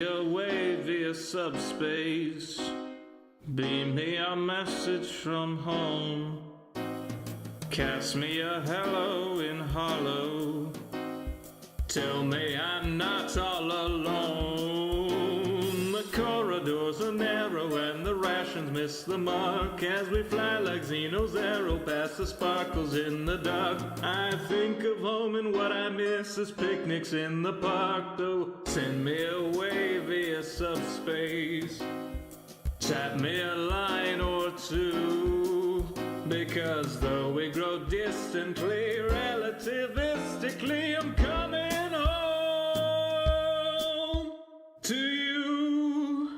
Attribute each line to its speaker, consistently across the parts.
Speaker 1: away via subspace. Beam me a message from home. Cast me a hello in hollow. Tell me I'm not all alone. The corridors are narrow and the rations miss the mark as we fly like Xeno's arrow past the sparkles in the dark. I think of home and what I miss is picnics in the park. Though send me away via subspace. Tap me a line or two, because though we grow distantly, relativistically, I'm coming home to you.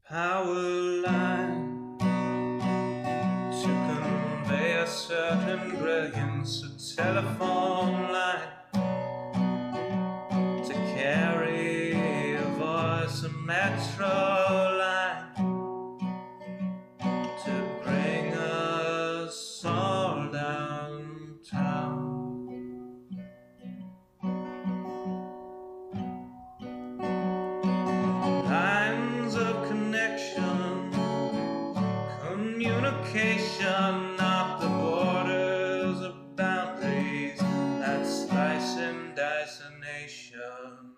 Speaker 1: Power line to convey a certain brilliance, a telephone line to carry a voice, a metro line to bring us all downtown. Lines of connection, communication, not the borders of boundaries that slice and dice a nation.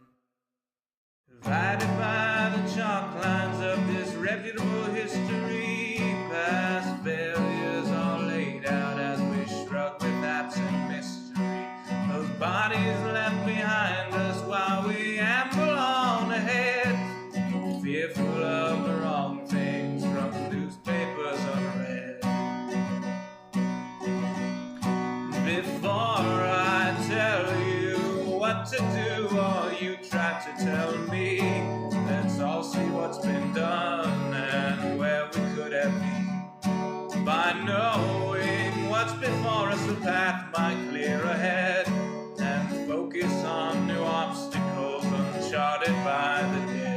Speaker 1: Divided by the chalk lines of disreputable history, past failures are laid out as we shrug with absent mystery. Those bodies left behind us while we amble on ahead, fearful of the wrong things from newspapers unread. Before I tell you what to do or you try to tell me, let's all see what's been done and where we could have been. By knowing what's before us, the path might clear ahead and focus on new obstacles uncharted by the dead.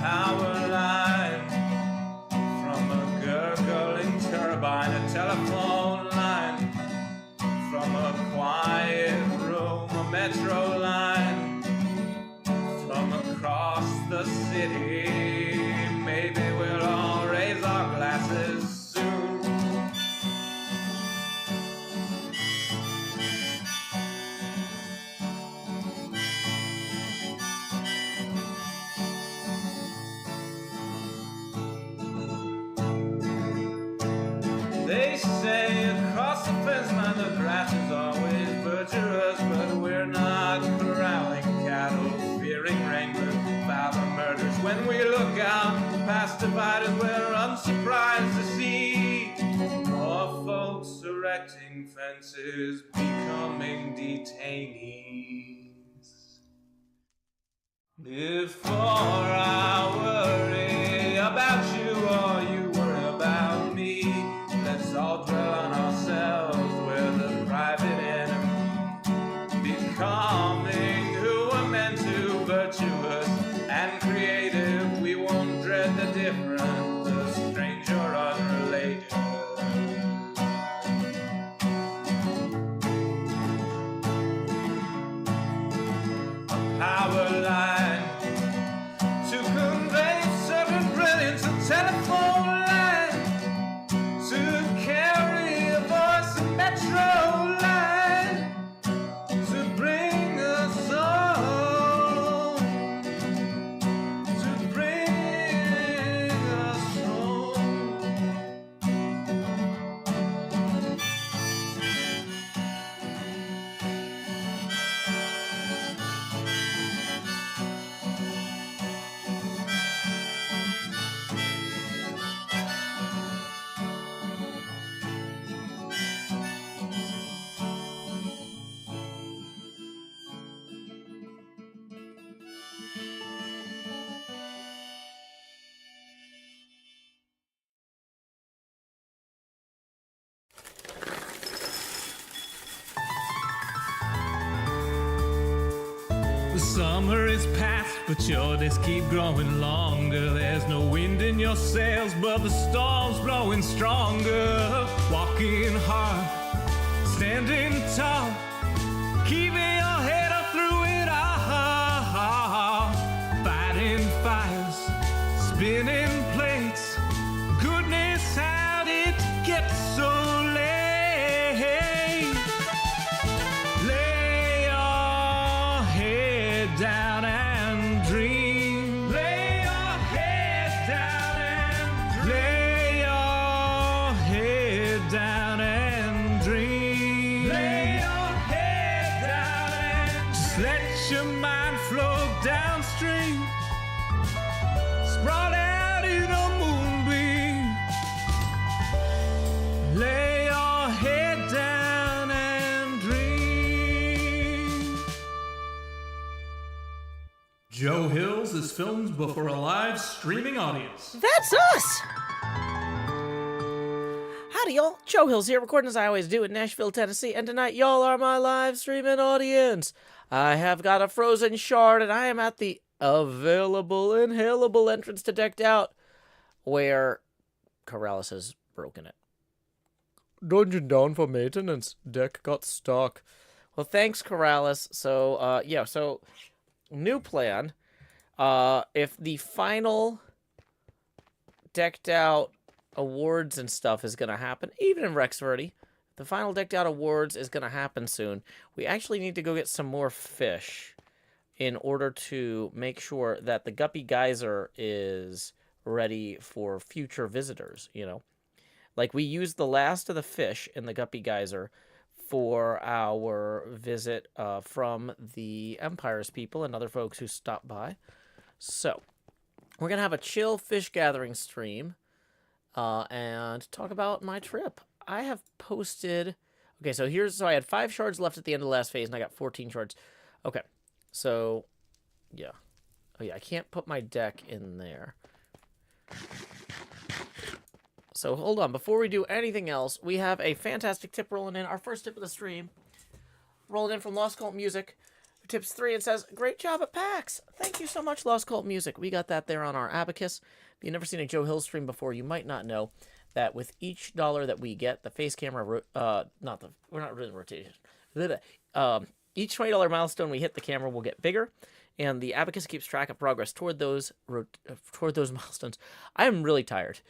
Speaker 1: Power line from a gurgling turbine, a telephone line from a quiet room, a metro line from across the city. Maybe we'll all raise our glasses soon. They say across the fence line the grass is always verdurous, but we're not corralling cattle, fearing wranglers about the murders. When we look out past dividers, we're unsurprised to see more folks erecting fences, becoming detainees. Before I worry about you or you worry about me, let's all dwell on ourselves, we're the private enemy. Becoming who we're meant to, virtuous and creative, we won't dread the different, the strange or unrelated. A power line to Summer is past, but your days keep growing longer. There's no wind in your sails, but the storm's blowing stronger. Walking hard, standing tall, keeping your head up through it all. Fighting fires, spinning plates. Goodness, how did it get so late? Lay your head down and dream. Lay your head down and lay your head down and dream. Lay your head down and just let your mind flow downstream. Sprawl out in a moonbeam. Lay your head down and dream. Joe Hills is filmed before a live streaming audience.
Speaker 2: That's us! Howdy, y'all. Joe Hills here, recording as I always do in Nashville, Tennessee, and tonight y'all are my live streaming audience. I have got a frozen shard, and I am at the available inhalable entrance to Decked Out, where Corrales has broken it. Dungeon down for maintenance. Deck got stuck. Well, thanks, Corrales. So, so new plan. If the final Decked Out awards and stuff is going to happen, even in Rexverdi, the final Decked Out awards is going to happen soon. We actually need to go get some more fish in order to make sure that the Guppy Geyser is ready for future visitors, you know. Like, we used the last of the fish in the Guppy Geyser for our visit from the Empire's people and other folks who stopped by. So, we're going to have a chill fish gathering stream and talk about my trip. I have posted... Okay, so I had 5 shards left at the end of the last phase, and I got 14 shards. Okay, so, yeah. Oh, yeah, I can't put my deck in there. So, hold on. Before we do anything else, we have a fantastic tip rolling in. Our first tip of the stream. Rolling in from Lost Cult Music, who tips 3 and says, "Great job at PAX." Thank you so much, Lost Cult Music. We got that there on our abacus. If you've never seen a Joe Hill stream before, you might not know that with each dollar that we get, the face camera, we're not really in rotation. Each $20 milestone we hit, the camera will get bigger, and the abacus keeps track of progress toward those milestones. I am really tired.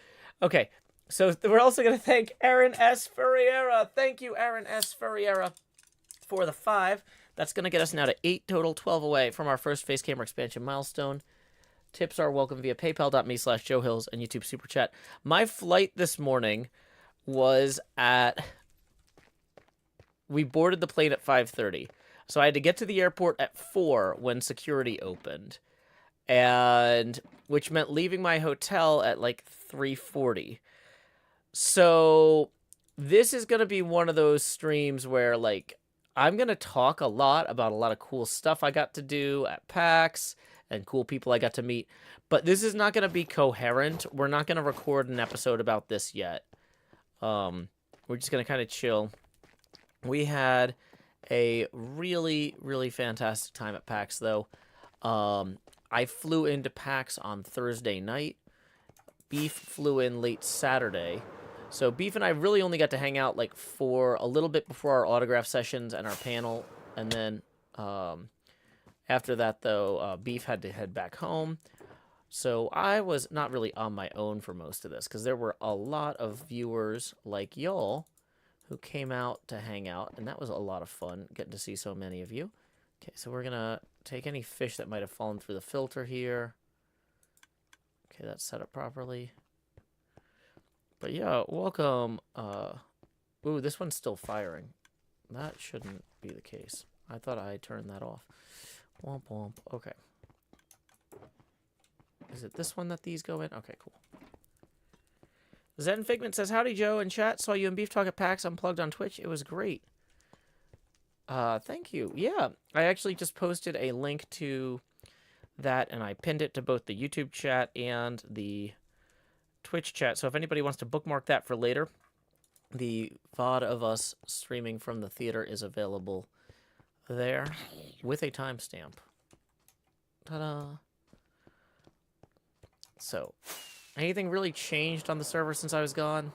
Speaker 2: Okay, so we're also going to thank Aaron S. Ferreira. Thank you, Aaron S. Ferreira, for the 5. That's going to get us now to 8 total, 12 away from our first face camera expansion milestone. Tips are welcome via paypal.me/JoeHills and YouTube Super Chat. My flight this morning was we boarded the plane at 5:30. So I had to get to the airport at 4 when security opened. Which meant leaving my hotel at like 3:40. So this is going to be one of those streams where, like, I'm going to talk a lot about a lot of cool stuff I got to do at PAX and cool people I got to meet. But this is not going to be coherent. We're not going to record an episode about this yet. We're just going to kind of chill. We had a really, really fantastic time at PAX, though. I flew into PAX on Thursday night. Beef flew in late Saturday. So Beef and I really only got to hang out like for a little bit before our autograph sessions and our panel. And then after that, though, Beef had to head back home. So I was not really on my own for most of this because there were a lot of viewers like y'all who came out to hang out. And that was a lot of fun getting to see so many of you. Okay, so we're going to take any fish that might have fallen through the filter here. Okay, that's set up properly. But yeah, welcome. Ooh, this one's still firing. That shouldn't be the case. I thought I turned that off. Womp womp. Okay. Is it this one that these go in? Okay, cool. Zen Figment says, "Howdy, Joe. In chat, saw you and Beef Talk at PAX Unplugged on Twitch. It was great." Thank you. Yeah, I actually just posted a link to that, and I pinned it to both the YouTube chat and the Twitch chat. So if anybody wants to bookmark that for later, the VOD of us streaming from the theater is available there with a timestamp. Ta-da. So, anything really changed on the server since I was gone?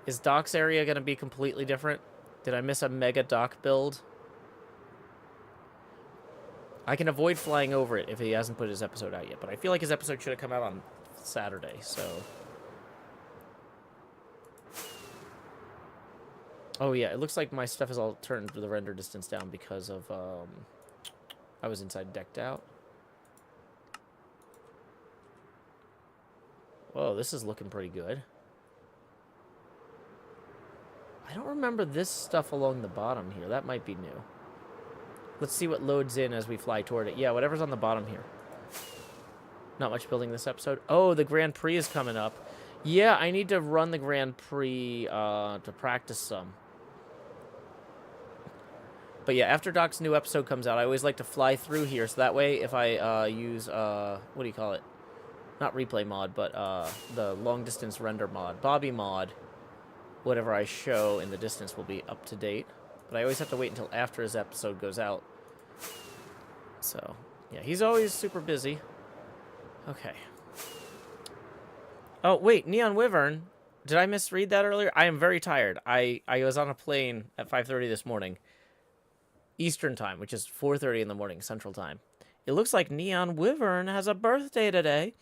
Speaker 2: Is Doc's area going to be completely different? Did I miss a mega Doc build? I can avoid flying over it if he hasn't put his episode out yet, but I feel like his episode should have come out on Saturday, so... Oh yeah, it looks like my stuff is all turned the render distance down because of, I was inside decked out. Whoa, this is looking pretty good. I don't remember this stuff along the bottom here. That might be new. Let's see what loads in as we fly toward it. Yeah, whatever's on the bottom here. Not much building this episode. Oh, the Grand Prix is coming up. Yeah, I need to run the Grand Prix to practice some. But yeah, after Doc's new episode comes out, I always like to fly through here. So that way, if I use, what do you call it? Not replay mod, but the long distance render mod, Bobby mod, whatever I show in the distance will be up to date. But I always have to wait until after his episode goes out. So, yeah, he's always super busy. Okay. Oh, wait, Neon Wyvern. Did I misread that earlier? I am very tired. I was on a plane at 5:30 this morning. Eastern time, which is 4:30 in the morning, Central time. It looks like Neon Wyvern has a birthday today.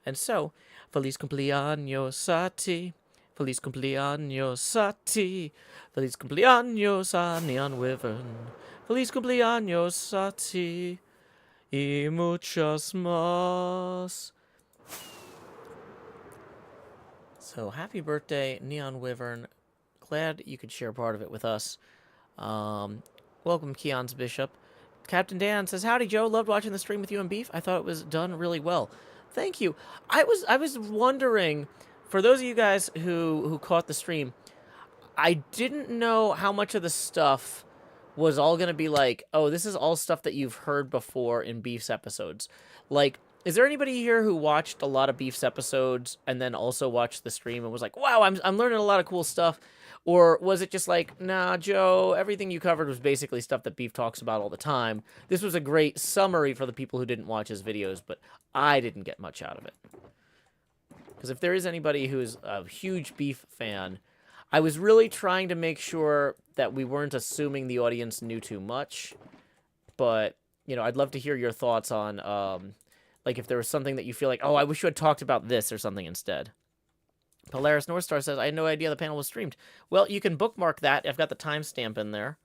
Speaker 2: And so, Feliz cumpleaños a ti. Feliz cumpleaños a ti. Feliz cumpleaños a Neon Wyvern. Feliz cumpleaños a ti. Y muchos más. So, happy birthday, Neon Wyvern. Glad you could share part of it with us. Welcome, Keon's Bishop. Captain Dan says, howdy, Joe. Loved watching the stream with you and Beef. I thought it was done really well. Thank you. I was wondering, for those of you guys who caught the stream, I didn't know how much of the stuff was all going to be like, oh, this is all stuff that you've heard before in Beef's episodes. Like, is there anybody here who watched a lot of Beef's episodes and then also watched the stream and was like, wow, I'm learning a lot of cool stuff? Or was it just like, nah, Joe, everything you covered was basically stuff that Beef talks about all the time. This was a great summary for the people who didn't watch his videos, but I didn't get much out of it. Because if there is anybody who's a huge Beef fan, I was really trying to make sure that we weren't assuming the audience knew too much. But, you know, I'd love to hear your thoughts on, like, if there was something that you feel like, oh, I wish you had talked about this or something instead. Polaris Northstar says, I had no idea the panel was streamed. Well, you can bookmark that. I've got the timestamp in there.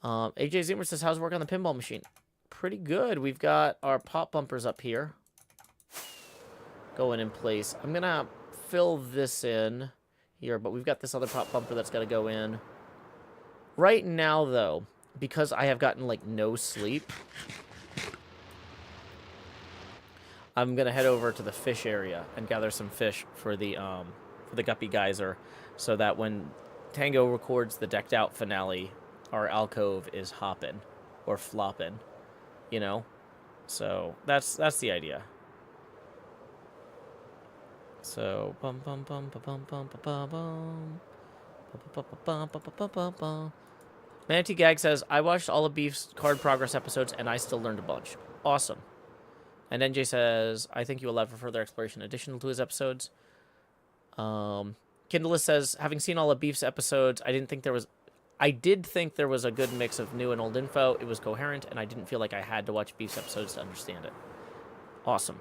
Speaker 2: AJ Zoomer says, how's work on the pinball machine? Pretty good. We've got our pop bumpers up here going in place. I'm going to fill this in here, but we've got this other pop bumper that's got to go in. Right now, though, because I have gotten, like, no sleep, I'm going to head over to the fish area and gather some fish for the Guppy Geyser so that when Tango records the Decked Out finale, our alcove is hopping or flopping, you know? So that's the idea. So bum bum bum bum bum bum bum bum bum. Manatee Gag says, I watched all of Beef's Card Progress episodes and I still learned a bunch. Awesome. And NJ says, I think you allowed for further exploration additional to his episodes. Kindleless says, having seen all of Beef's episodes, I did think there was a good mix of new and old info. It was coherent, and I didn't feel like I had to watch Beef's episodes to understand it. Awesome.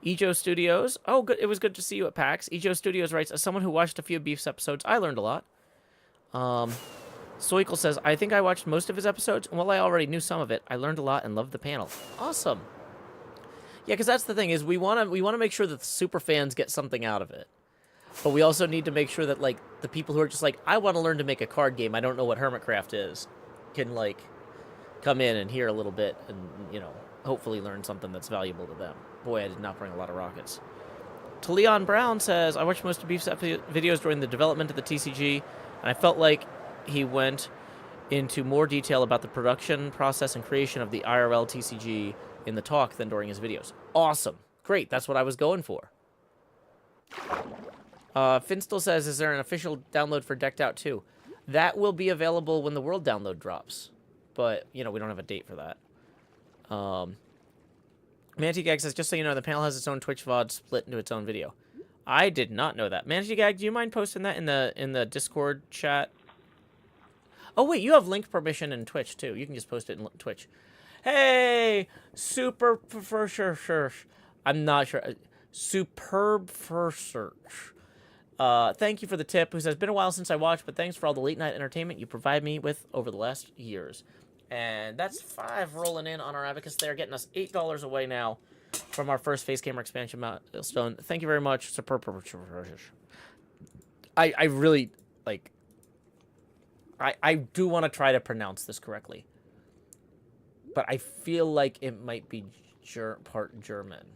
Speaker 2: Ejo Studios. Oh, good. It was good to see you at PAX. Ejo Studios writes, as someone who watched a few of Beef's episodes, I learned a lot. Soikle says, I think I watched most of his episodes, and while I already knew some of it, I learned a lot and loved the panel. Awesome. Yeah, because that's the thing, is we want to make sure that the super fans get something out of it. But we also need to make sure that, like, the people who are just like, I want to learn to make a card game, I don't know what HermitCraft is, can, like, come in and hear a little bit and, you know, hopefully learn something that's valuable to them. Boy, I did not bring a lot of rockets. Talion Brown says, I watched most of Beef's videos during the development of the TCG, and I felt like he went into more detail about the production process and creation of the IRL TCG in the talk than during his videos. Awesome. Great. That's what I was going for. Finn still says, is there an official download for Decked Out 2? That will be available when the world download drops. But, you know, we don't have a date for that. Mantigag says, just so you know, the panel has its own Twitch VOD split into its own video. I did not know that. Mantigag, do you mind posting that in the Discord chat? Oh, wait, you have link permission in Twitch, too. You can just post it in Twitch. Hey, super for sure. I'm not sure. Superb for search. Thank you for the tip. Who says, been a while since I watched, but thanks for all the late night entertainment you provide me with over the last years. And that's 5 rolling in on our abacus there, getting us $8 away now from our first face camera expansion milestone. Thank you very much. Superb. I really, like, I do want to try to pronounce this correctly. But I feel like it might be part German.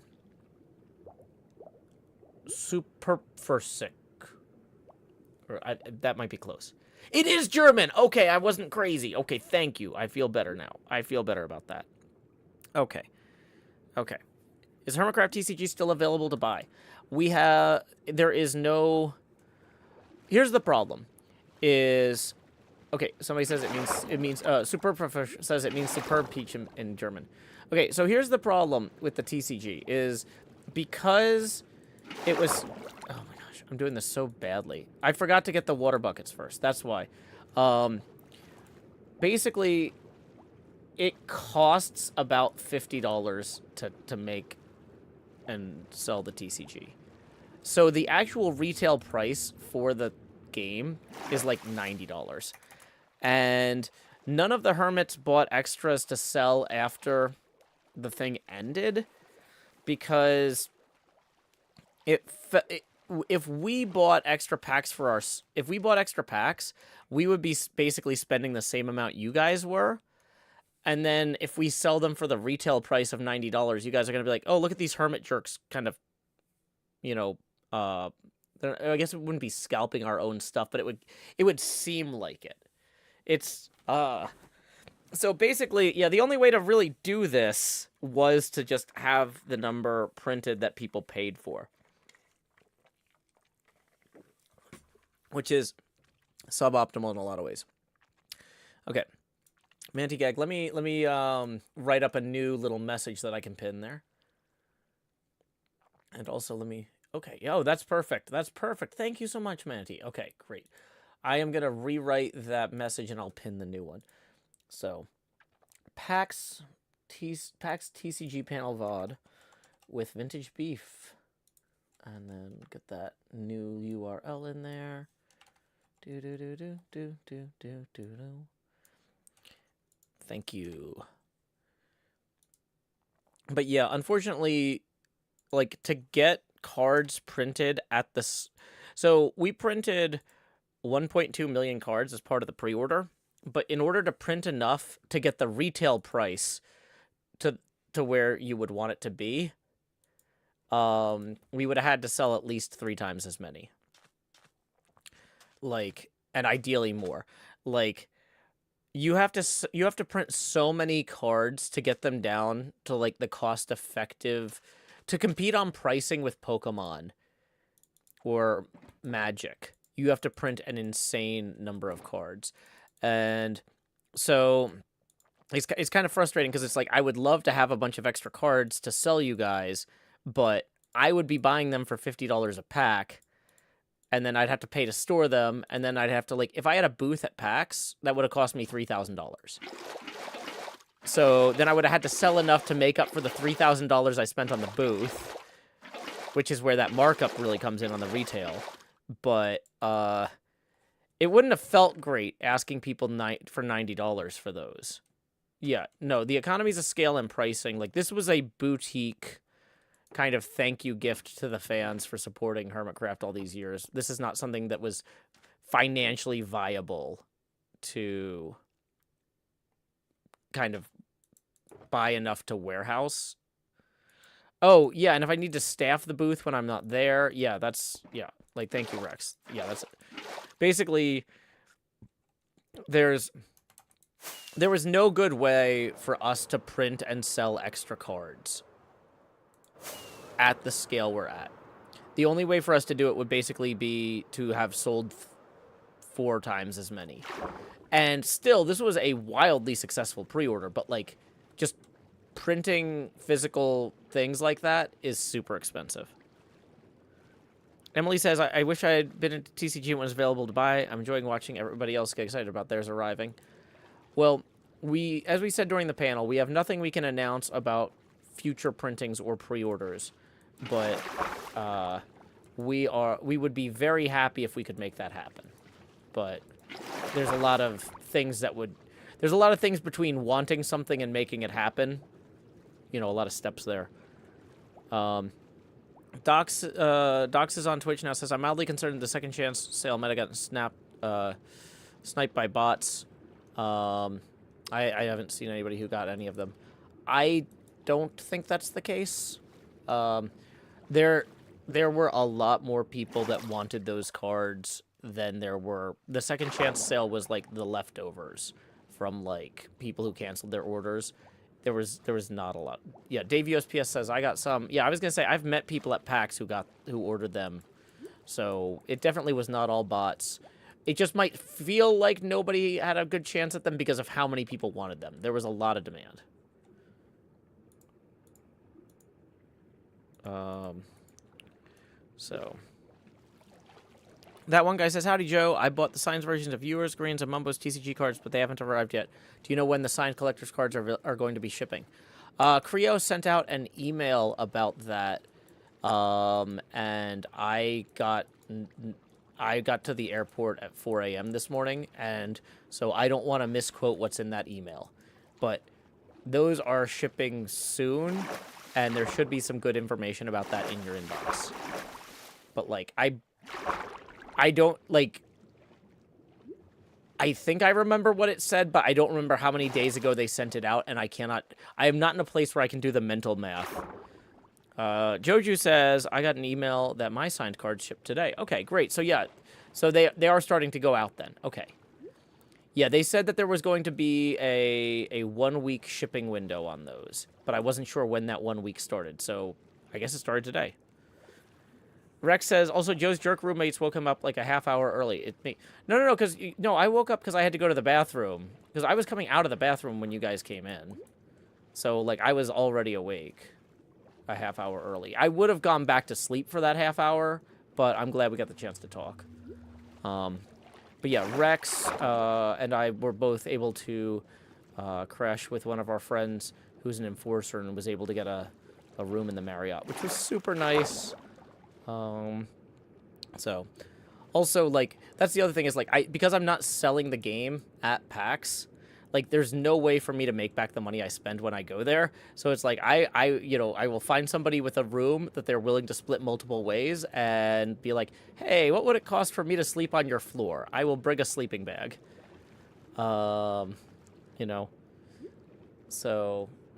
Speaker 2: Superversick. That might be close. It is German! Okay, I wasn't crazy. Okay, thank you. I feel better now. I feel better about that. Okay. Okay. Is HermitCraft TCG still available to buy? There is no... Here's the problem. Okay, somebody says it means superb says it means superb peach in German. Okay, so here's the problem with the TCG is because it was... Oh my gosh, I'm doing this so badly. I forgot to get the water buckets first. That's why. Basically, it costs about $50 to make and sell the TCG. So the actual retail price for the game is like $90. And none of the hermits bought extras to sell after the thing ended because if we bought extra packs we would be basically spending the same amount you guys were. And then if we sell them for the retail price of $90, you guys are going to be like, oh, look at these hermit jerks kind of, you know, I guess it wouldn't be scalping our own stuff, but it would seem like it. It's, so basically, yeah, the only way to really do this was to just have the number printed that people paid for. Which is suboptimal in a lot of ways. Okay. Mantigag, let me write up a new little message that I can pin there. And also okay, oh, that's perfect. That's perfect. Thank you so much, Manti. Okay, great. I am going to rewrite that message and I'll pin the new one. So, PAX TCG panel VOD with vintage beef. And then get that new URL in there. Thank you. But yeah, unfortunately, like, to get cards printed at this... So, we printed 1.2 million cards as part of the pre-order. But in order to print enough to get the retail price to where you would want it to be, we would have had to sell at least 3 times as many. Like, and ideally more. Like, you have to print so many cards to get them down to, like, the cost-effective... To compete on pricing with Pokemon or Magic, you have to print an insane number of cards. And so it's kind of frustrating because it's like, I would love to have a bunch of extra cards to sell you guys, but I would be buying them for $50 a pack, and then I'd have to pay to store them, and then I'd have to, like, if I had a booth at PAX, that would have cost me $3,000. So then I would have had to sell enough to make up for the $3,000 I spent on the booth, which is where that markup really comes in on the retail. But it wouldn't have felt great asking people for $90 for those. Yeah, no, the economies of scale and pricing, like, this was a boutique kind of thank you gift to the fans for supporting HermitCraft all these years. This is not something that was financially viable to kind of buy enough to warehouse. Oh, yeah, and if I need to staff the booth when I'm not there, yeah, that's, yeah, like, thank you, Rex. Yeah, that's it. Basically, there was no good way for us to print and sell extra cards at the scale we're at. The only way for us to do it would basically be to have sold 4 times as many. And still, this was a wildly successful pre-order, but, like, just printing physical things like that is super expensive. Emily says, I wish I had been at TCG when it was available to buy. I'm enjoying watching everybody else get excited about theirs arriving. Well, as we said during the panel, we have nothing we can announce about future printings or pre-orders, but we would be very happy if we could make that happen. But there's a lot of things there's a lot of things between wanting something and making it happen. You know, a lot of steps there. Docs is on Twitch now, says, I'm mildly concerned the second chance sale might have gotten sniped by bots. I haven't seen anybody who got any of them. I don't think that's the case. There were a lot more people that wanted those cards than there were. The second chance sale was like the leftovers from like people who canceled their orders. There was not a lot. Yeah, Dave USPS says, I got some. Yeah, I was going to say, I've met people at PAX who ordered them. So it definitely was not all bots. It just might feel like nobody had a good chance at them because of how many people wanted them. There was a lot of demand. So that one guy says, howdy, Joe. I bought the signed versions of Viewers, Greens, and Mumbo's TCG cards, but they haven't arrived yet. Do you know when the signed collector's cards are going to be shipping? Creo sent out an email about that, and I got to the airport at 4 a.m. this morning, and so I don't want to misquote what's in that email. But those are shipping soon, and there should be some good information about that in your inbox. But, like, I don't, like, I think I remember what it said, but I don't remember how many days ago they sent it out, and I am not in a place where I can do the mental math. Joju says, I got an email that my signed cards shipped today. Okay, great. So, yeah, so they are starting to go out then. Okay. Yeah, they said that there was going to be a 1 week shipping window on those, but I wasn't sure when that 1 week started, so I guess it started today. Rex says, also, Joe's jerk roommates woke him up like a half hour early. No, I woke up because I had to go to the bathroom. Because I was coming out of the bathroom when you guys came in. So, like, I was already awake a half hour early. I would have gone back to sleep for that half hour, but I'm glad we got the chance to talk. But yeah, Rex and I were both able to crash with one of our friends who's an enforcer and was able to get a room in the Marriott, which was super nice. So also, like, that's the other thing is, like, because I'm not selling the game at PAX, like, there's no way for me to make back the money I spend when I go there. So it's like, I will find somebody with a room that they're willing to split multiple ways and be like, hey, what would it cost for me to sleep on your floor? I will bring a sleeping bag. So,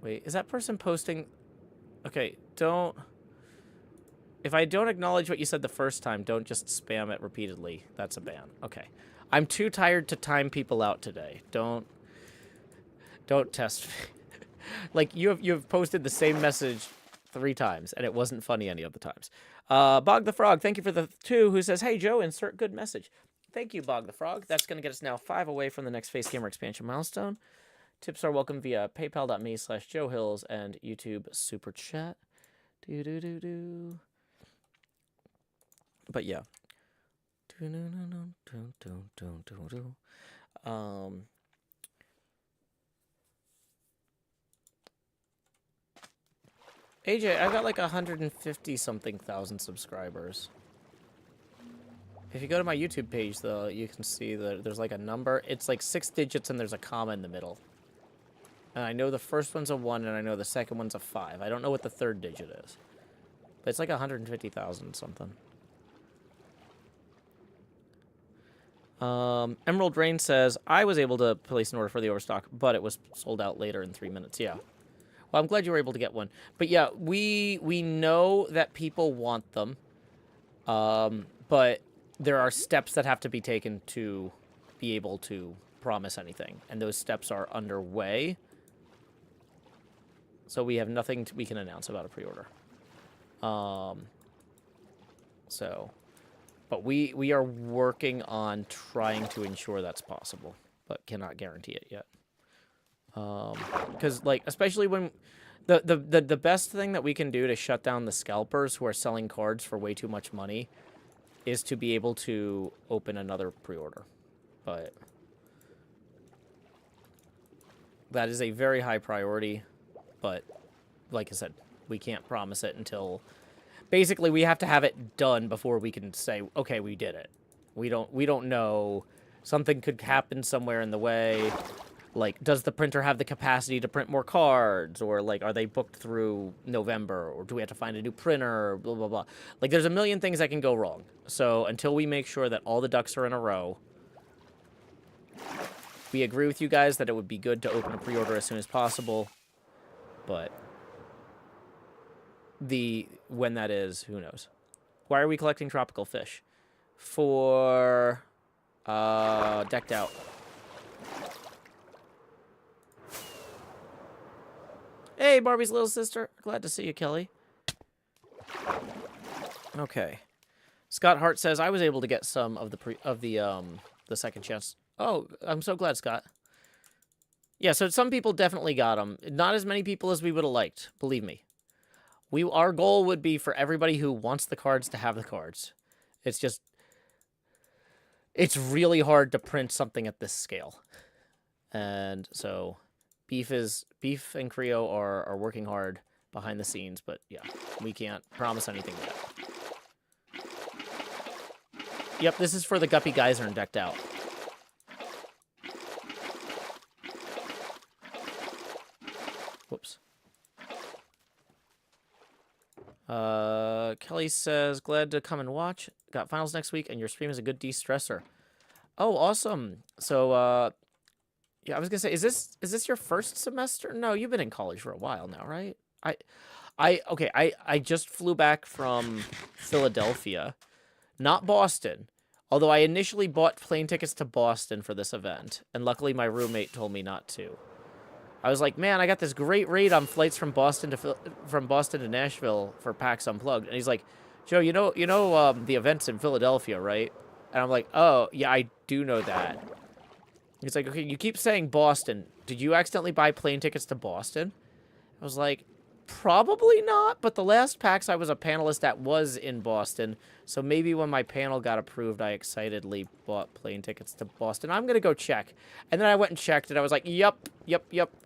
Speaker 2: wait, is that person posting? Okay, if I don't acknowledge what you said the first time, don't just spam it repeatedly. That's a ban. Okay. I'm too tired to time people out today. Don't test me. Like, you've posted the same message 3 times, and it wasn't funny any of the times. Bog the Frog, thank you for the 2, who says, hey, Joe, insert good message. Thank you, Bog the Frog. That's going to get us now 5 away from the next Face Gamer expansion milestone. Tips are welcome via paypal.me/Joe Hills and YouTube Super Chat. But yeah. AJ, I got like 150-something thousand subscribers. If you go to my YouTube page, though, you can see that there's like a number. It's like 6 digits and there's a comma in the middle. And I know the first one's a 1 and I know the second one's a 5. I don't know what the third digit is. But it's like 150,000 something. Emerald Rain says, I was able to place an order for the overstock, but it was sold out later in 3 minutes. Yeah. Well, I'm glad you were able to get one. But yeah, we know that people want them. But there are steps that have to be taken to be able to promise anything. And those steps are underway. So we have nothing we can announce about a pre-order. But we are working on trying to ensure that's possible, but cannot guarantee it yet. Because, like, especially when The best thing that we can do to shut down the scalpers who are selling cards for way too much money is to be able to open another pre-order. But that is a very high priority, but like I said, we can't promise it until basically we have to have it done before we can say, okay, we did it. We don't know. Something could happen somewhere in the way. Like, does the printer have the capacity to print more cards? Or, like, are they booked through November? Or do we have to find a new printer? Blah, blah, blah. Like, there's a million things that can go wrong. So, until we make sure that all the ducks are in a row, we agree with you guys that it would be good to open a pre-order as soon as possible. But when that is, who knows? Why are we collecting tropical fish? For decked out. Hey, Barbie's little sister. Glad to see you, Kelly. Okay. Scott Hart says I was able to get some of the second chance. Oh, I'm so glad, Scott. Yeah, so some people definitely got them. Not as many people as we would have liked, believe me. Our goal would be for everybody who wants the cards to have the cards. It's just, it's really hard to print something at this scale. And so Beef and Creo are working hard behind the scenes, but yeah, we can't promise anything yet. Yep, this is for the Guppy Geyser and decked out. Whoops. Kelly says, glad to come and watch. Got finals next week, and your stream is a good de-stressor. Oh, awesome. So, yeah, I was gonna say, is this your first semester? No, you've been in college for a while now, right? I just flew back from Philadelphia, not Boston. Although I initially bought plane tickets to Boston for this event, and luckily my roommate told me not to. I was like, man, I got this great rate on flights from Boston to Nashville for PAX Unplugged, and he's like, Joe, you know the event's in Philadelphia, right? And I'm like, oh yeah, I do know that. He's like, okay, you keep saying Boston. Did you accidentally buy plane tickets to Boston? I was like, probably not, but the last PAX I was a panelist at was in Boston, so maybe when my panel got approved, I excitedly bought plane tickets to Boston. I'm going to go check. And then I went and checked, and I was like, yep,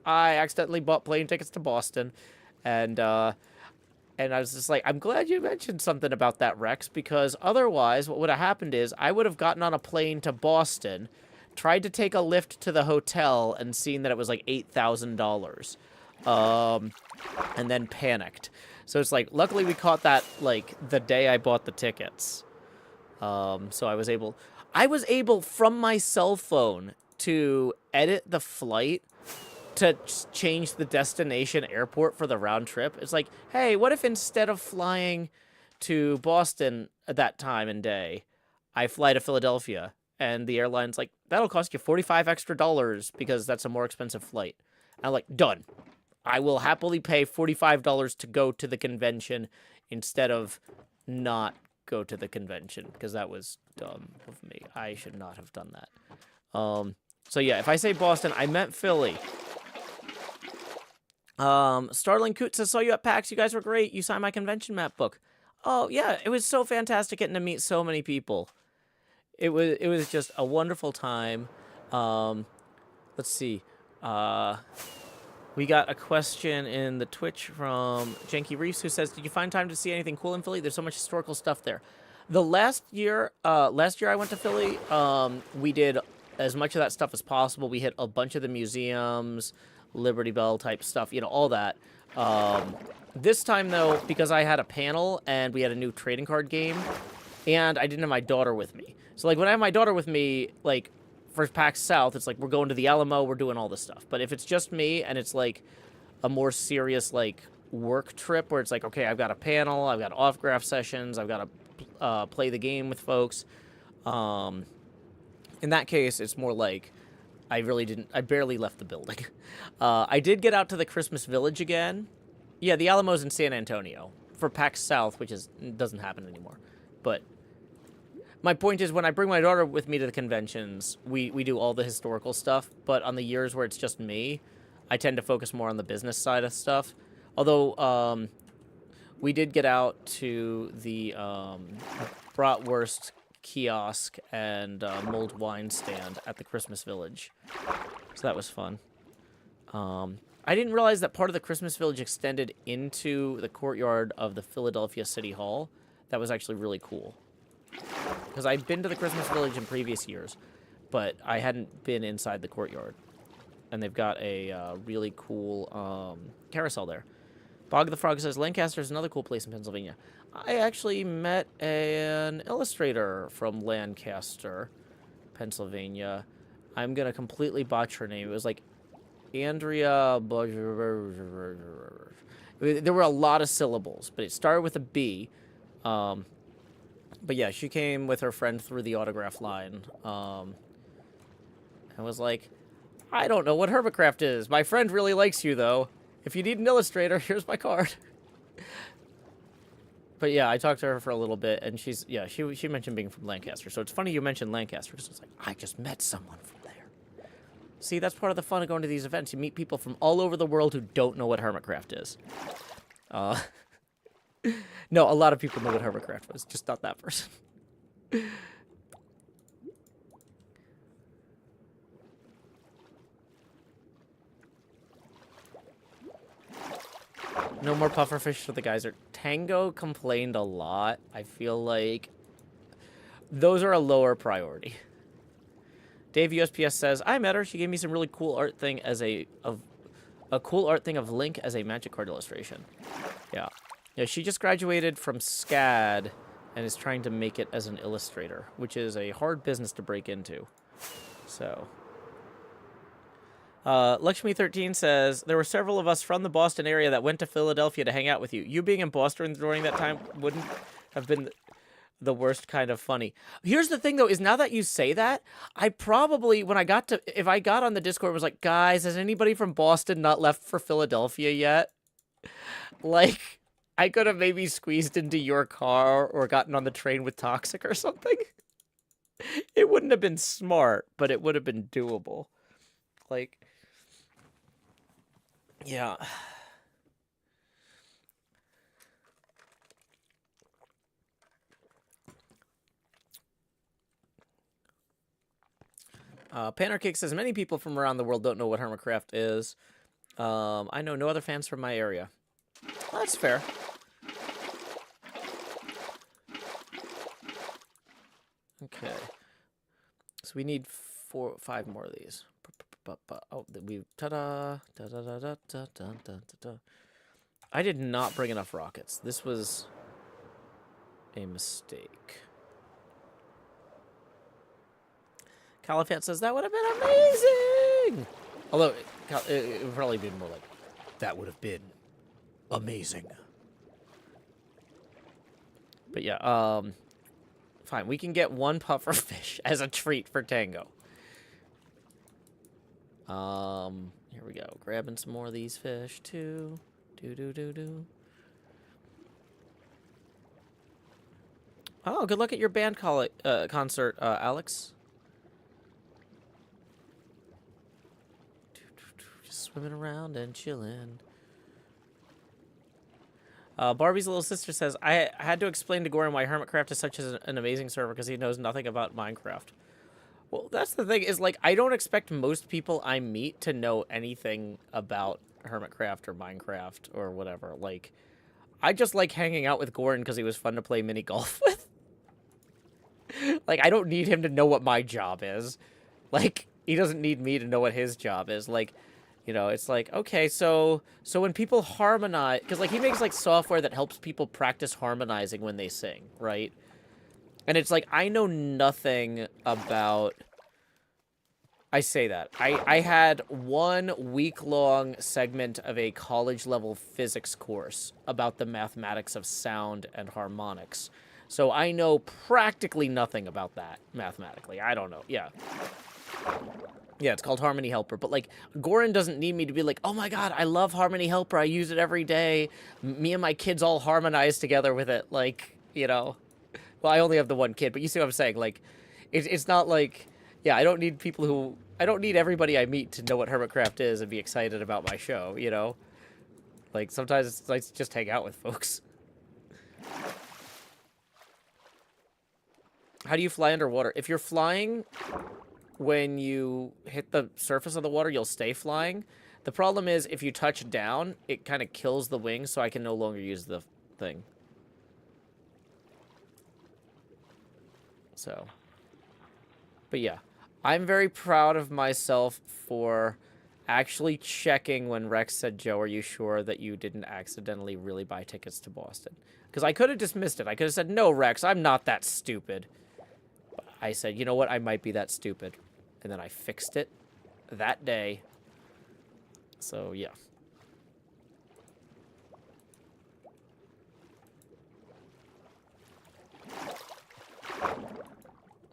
Speaker 2: I accidentally bought plane tickets to Boston. And I was just like, I'm glad you mentioned something about that, Rex, because otherwise what would have happened is I would have gotten on a plane to Boston, tried to take a lift to the hotel, and seen that it was like $8,000. And then panicked. So it's like, luckily we caught that, like, the day I bought the tickets. So I was able from my cell phone to edit the flight to change the destination airport for the round trip. It's like, hey, what if instead of flying to Boston at that time and day, I fly to Philadelphia? And the airline's like, that'll cost you $45 extra because that's a more expensive flight. And I'm like, done. I will happily pay $45 to go to the convention instead of not go to the convention, because that was dumb of me. I should not have done that. So yeah, if I say Boston, I meant Philly. Starling Coot says, saw you at PAX. You guys were great. You signed my convention map book. Oh yeah, it was so fantastic getting to meet so many people. It was just a wonderful time. Let's see. We got a question in the Twitch from Janky Reefs, who says, did you find time to see anything cool in Philly? There's so much historical stuff there. The last year I went to Philly, we did as much of that stuff as possible. We hit a bunch of the museums, Liberty Bell type stuff, all that. This time, though, because I had a panel and we had a new trading card game, and I didn't have my daughter with me. So, like, when I have my daughter with me, like, for PAX South, it's like, we're going to the Alamo, we're doing all this stuff. But if it's just me, and it's, like, a more serious, like, work trip, where it's like, okay, I've got a panel, I've got off-graph sessions, I've got to play the game with folks. In that case, it's more like, I barely left the building. I did get out to the Christmas Village again. Yeah, the Alamo's in San Antonio. For PAX South, which doesn't happen anymore. But my point is, when I bring my daughter with me to the conventions, we do all the historical stuff, but on the years where it's just me, I tend to focus more on the business side of stuff. Although, we did get out to the bratwurst kiosk and mulled wine stand at the Christmas Village. So that was fun. I didn't realize that part of the Christmas Village extended into the courtyard of the Philadelphia City Hall. That was actually really cool. Because I'd been to the Christmas Village in previous years, but I hadn't been inside the courtyard. And they've got a really cool carousel there. Bog the Frog says, Lancaster is another cool place in Pennsylvania. I actually met an illustrator from Lancaster, Pennsylvania. I'm going to completely botch her name. It was like Andrea... There were a lot of syllables, but it started with a B. But yeah, she came with her friend through the autograph line. And was like, I don't know what HermitCraft is. My friend really likes you, though. If you need an illustrator, here's my card. But yeah, I talked to her for a little bit, and she mentioned being from Lancaster. So it's funny you mentioned Lancaster, because it's like, I just met someone from there. See, that's part of the fun of going to these events. You meet people from all over the world who don't know what HermitCraft is. No, a lot of people know what HermitCraft was, just not that person. No more pufferfish for the geyser. Tango complained a lot. I feel like those are a lower priority. Dave USPS says, I met her. She gave me some really cool art thing as a cool art thing of Link as a magic card illustration. Yeah. Yeah, she just graduated from SCAD and is trying to make it as an illustrator, which is a hard business to break into. So... Lakshmi13 says, there were several of us from the Boston area that went to Philadelphia to hang out with you. You being in Boston during that time wouldn't have been the worst kind of funny. Here's the thing, though, is now that you say that, I probably, if I got on the Discord, was like, guys, has anybody from Boston not left for Philadelphia yet? Like, I could have maybe squeezed into your car or gotten on the train with Toxic or something. It wouldn't have been smart, but it would have been doable. Like... Yeah. Panorcake says, many people from around the world don't know what HermitCraft is. I know no other fans from my area. Well, that's fair. Okay. So we need 5 more of these. Oh, we ta-da, ta-da-da-da-da-da-da-da. I did not bring enough rockets. This was a mistake. Caliphate says that would have been amazing. Although it would probably be more like that would have been amazing. But yeah, fine. We can get 1 puffer fish as a treat for Tango. Here we go. Grabbing some more of these fish, too. Do. Oh, good luck at your band concert, Alex. Just swimming around and chilling. Barbie's little sister says, I had to explain to Goran why HermitCraft is such an amazing server because he knows nothing about Minecraft. Well, that's the thing, is, like, I don't expect most people I meet to know anything about HermitCraft or Minecraft or whatever. Like, I just like hanging out with Goran because he was fun to play mini golf with. Like, I don't need him to know what my job is. Like, he doesn't need me to know what his job is. Like, you know, it's like, okay, so when people harmonize... Because, like, he makes, like, software that helps people practice harmonizing when they sing, right? And it's like, I know nothing about... I say that. I had 1 week-long segment of a college-level physics course about the mathematics of sound and harmonics. So I know practically nothing about that mathematically. I don't know. Yeah. Yeah, it's called Harmony Helper. But, like, Goran doesn't need me to be like, oh my god, I love Harmony Helper. I use it every day. Me and my kids all harmonize together with it. Like, you know... Well, I only have the 1 kid, but you see what I'm saying? Like, it's not like... Yeah, I don't need people who... I don't need everybody I meet to know what HermitCraft is and be excited about my show, you know? Like, sometimes it's nice to just hang out with folks. How do you fly underwater? If you're flying, when you hit the surface of the water, you'll stay flying. The problem is, if you touch down, it kind of kills the wings, so I can no longer use the thing. So. But yeah. I'm very proud of myself for actually checking when Rex said, Joe, are you sure that you didn't accidentally really buy tickets to Boston? Because I could have dismissed it. I could have said, no, Rex, I'm not that stupid. But I said, you know what? I might be that stupid. And then I fixed it that day. So, yeah.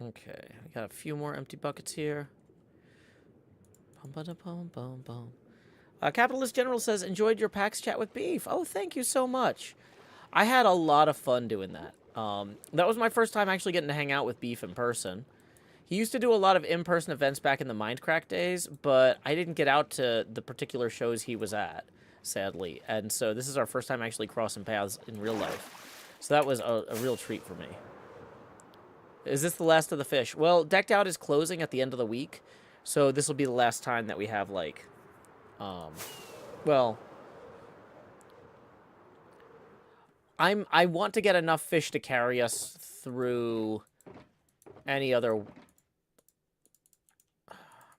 Speaker 2: Okay, we got a few more empty buckets here. Capitalist General says, enjoyed your PAX chat with Beef. Oh, thank you so much. I had a lot of fun doing that. That was my first time actually getting to hang out with Beef in person. He used to do a lot of in-person events back in the Mindcraft days, but I didn't get out to the particular shows he was at, sadly. And so this is our first time actually crossing paths in real life. So that was a real treat for me. Is this the last of the fish? Well, Decked Out is closing at the end of the week, so this will be the last time that we have, like, well, I want to get enough fish to carry us through any other... I'm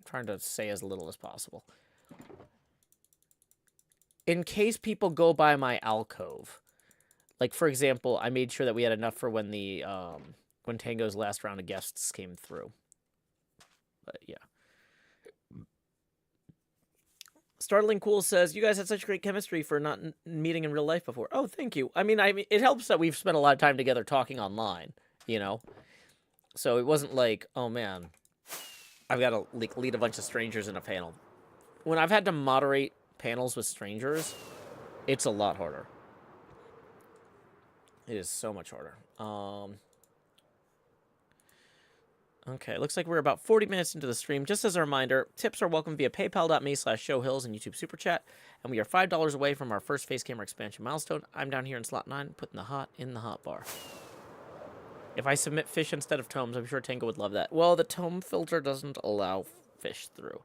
Speaker 2: trying to say as little as possible. In case people go by my alcove, like, for example, I made sure that we had enough for when the, when Tango's last round of guests came through. But, yeah. Startling Cool says, you guys had such great chemistry for not meeting in real life before. Oh, thank you. I mean, it helps that we've spent a lot of time together talking online, you know? So it wasn't like, oh, man, I've got to like, lead a bunch of strangers in a panel. When I've had to moderate panels with strangers, it's a lot harder. It is so much harder. Okay, looks like we're about 40 minutes into the stream. Just as a reminder, tips are welcome via paypal.me/showhills and YouTube Super Chat. And we are $5 away from our first face camera expansion milestone. I'm down here in slot 9, putting the hot in the hot bar. If I submit fish instead of tomes, I'm sure Tango would love that. Well, the tome filter doesn't allow fish through.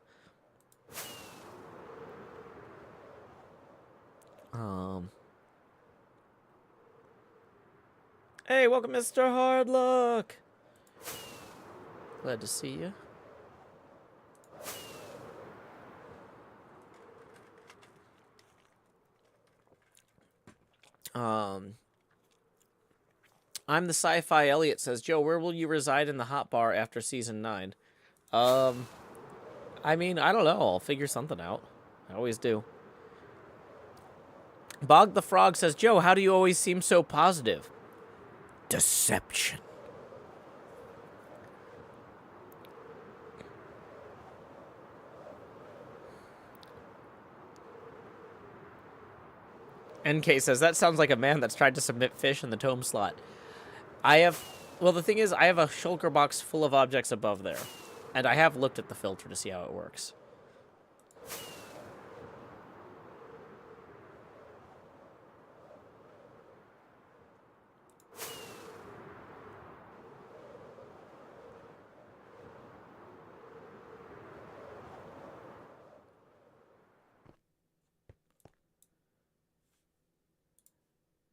Speaker 2: Hey, welcome, Mr. Hardluck. Glad to see you. I'm the sci-fi Elliot says, Joe, where will you reside in the hot bar after season 9? I mean, I don't know. I'll figure something out. I always do. Bog the Frog says, Joe, how do you always seem so positive? Deception. NK says, that sounds like a man that's tried to submit fish in the tome slot. Well, the thing is, I have a shulker box full of objects above there. And I have looked at the filter to see how it works.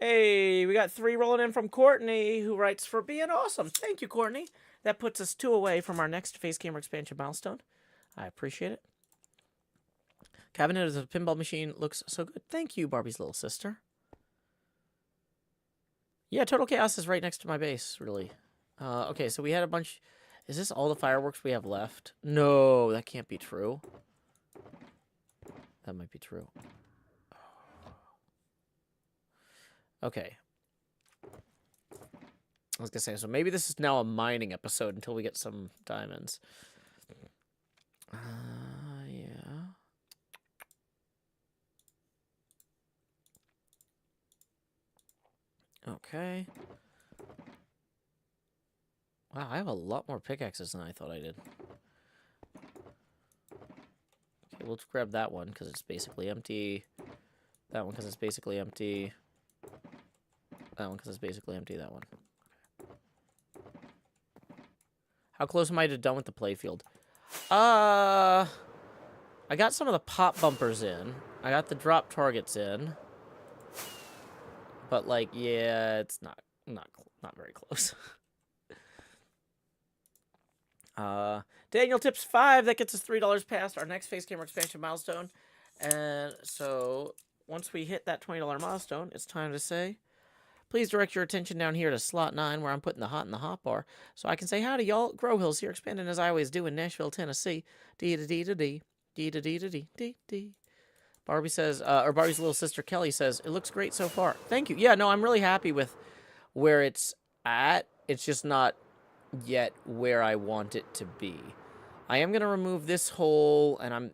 Speaker 2: Hey, we got 3 rolling in from Courtney, who writes, for being awesome. Thank you, Courtney. That puts us 2 away from our next face camera expansion milestone. I appreciate it. Cabinet as a pinball machine looks so good. Thank you, Barbie's little sister. Yeah, Total Chaos is right next to my base, really. Okay, so we had a bunch... Is this all the fireworks we have left? No, that can't be true. That might be true. Okay. I was gonna say, so maybe this is now a mining episode until we get some diamonds. Yeah. Okay. Wow, I have a lot more pickaxes than I thought I did. Okay, we'll grab that one because it's basically empty. That one because it's basically empty. That one because it's basically empty. That one. How close am I to done with the playfield? I got some of the pop bumpers in. I got the drop targets in. But like, yeah, it's not very close. Daniel tips 5. That gets us $3 past our next face camera expansion milestone. And so once we hit that $20 milestone, it's time to say, please direct your attention down here to slot 9, where I'm putting the hot in the hot bar, so I can say howdy, y'all. Grow Hills here, expanding as I always do in Nashville, Tennessee. D-da-D-da-D. D-da-D-da-D. Barbie says, or Barbie's little sister Kelly says, it looks great so far. Thank you. Yeah, no, I'm really happy with where it's at. It's just not yet where I want it to be. I am going to remove this hole, and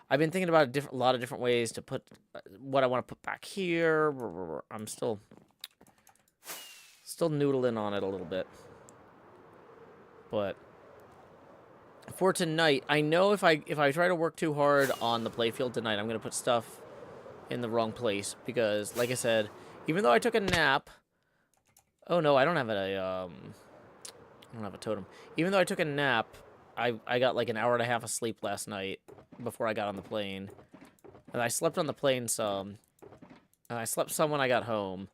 Speaker 2: I've been thinking about a lot of different ways to put what I want to put back here. I'm still noodling on it a little bit. But for tonight, I know if I try to work too hard on the playfield tonight, I'm going to put stuff in the wrong place because, like I said, even though I took a nap, oh no, I don't have a totem. Even though I took a nap, I got like an hour and a half of sleep last night before I got on the plane. And I slept on the plane some. And I slept some when I got home.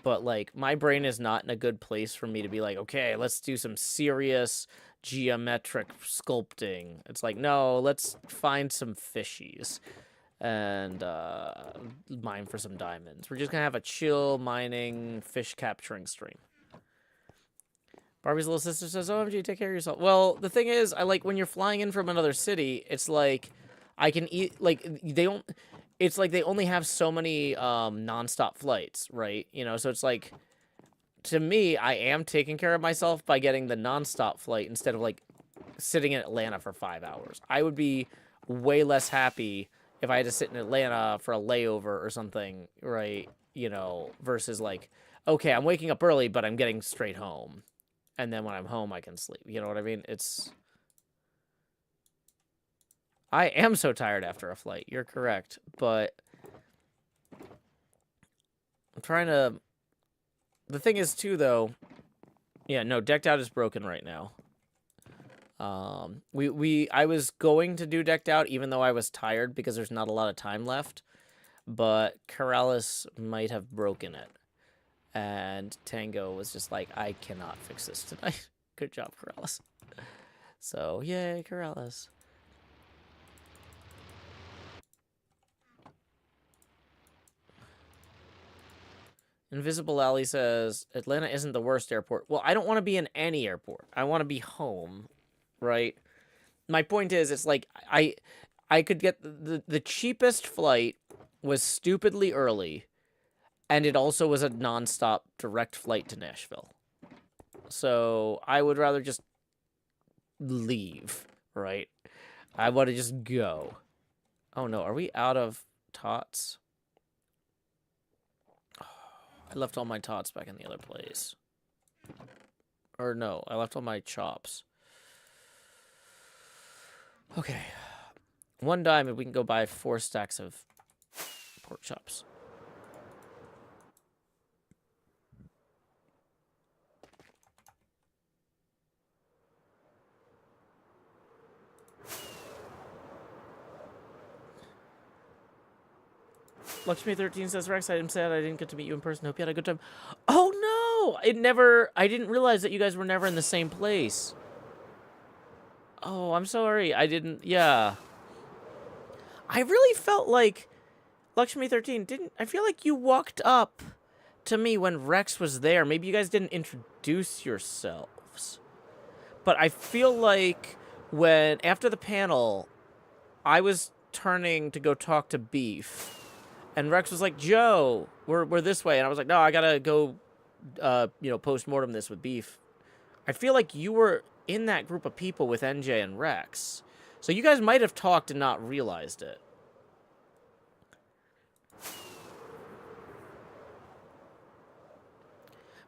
Speaker 2: But, like, my brain is not in a good place for me to be like, okay, let's do some serious geometric sculpting. It's like, no, let's find some fishies and mine for some diamonds. We're just going to have a chill mining, fish capturing stream. Barbie's little sister says, OMG, take care of yourself. Well, the thing is, I like when you're flying in from another city, it's like I can eat, like, it's like they only have so many nonstop flights, right? You know, so it's like, to me, I am taking care of myself by getting the nonstop flight instead of, like, sitting in Atlanta for 5 hours. I would be way less happy if I had to sit in Atlanta for a layover or something, right? You know, versus, like, okay, I'm waking up early, but I'm getting straight home. And then when I'm home, I can sleep. You know what I mean? I am so tired after a flight. You're correct. But I'm trying to... The thing is, too, though... Yeah, no, Decked Out is broken right now. I was going to do Decked Out, even though I was tired, because there's not a lot of time left. But Corrales might have broken it. And Tango was just like, I cannot fix this tonight. Good job, Corrales. So, yay, Corrales. Invisible Alley says, Atlanta isn't the worst airport. Well, I don't want to be in any airport. I want to be home, right? My point is, it's like, I could get the cheapest flight was stupidly early, and it also was a nonstop direct flight to Nashville. So I would rather just leave, right? I want to just go. Oh no, are we out of tots? I left all my tots back in the other place. Or no, I left all my chops. Okay. 1 diamond, we can go buy 4 stacks of pork chops. Lakshmi13 says, Rex, I'm sad I didn't get to meet you in person. Hope you had a good time. Oh, no! I didn't realize that you guys were never in the same place. Oh, I'm sorry. I didn't, yeah. I really felt like, Lakshmi13, I feel like you walked up to me when Rex was there. Maybe you guys didn't introduce yourselves. But I feel like after the panel, I was turning to go talk to Beef. And Rex was like, Joe, we're this way. And I was like, no, I gotta go, post-mortem this with Beef. I feel like you were in that group of people with NJ and Rex. So you guys might have talked and not realized it.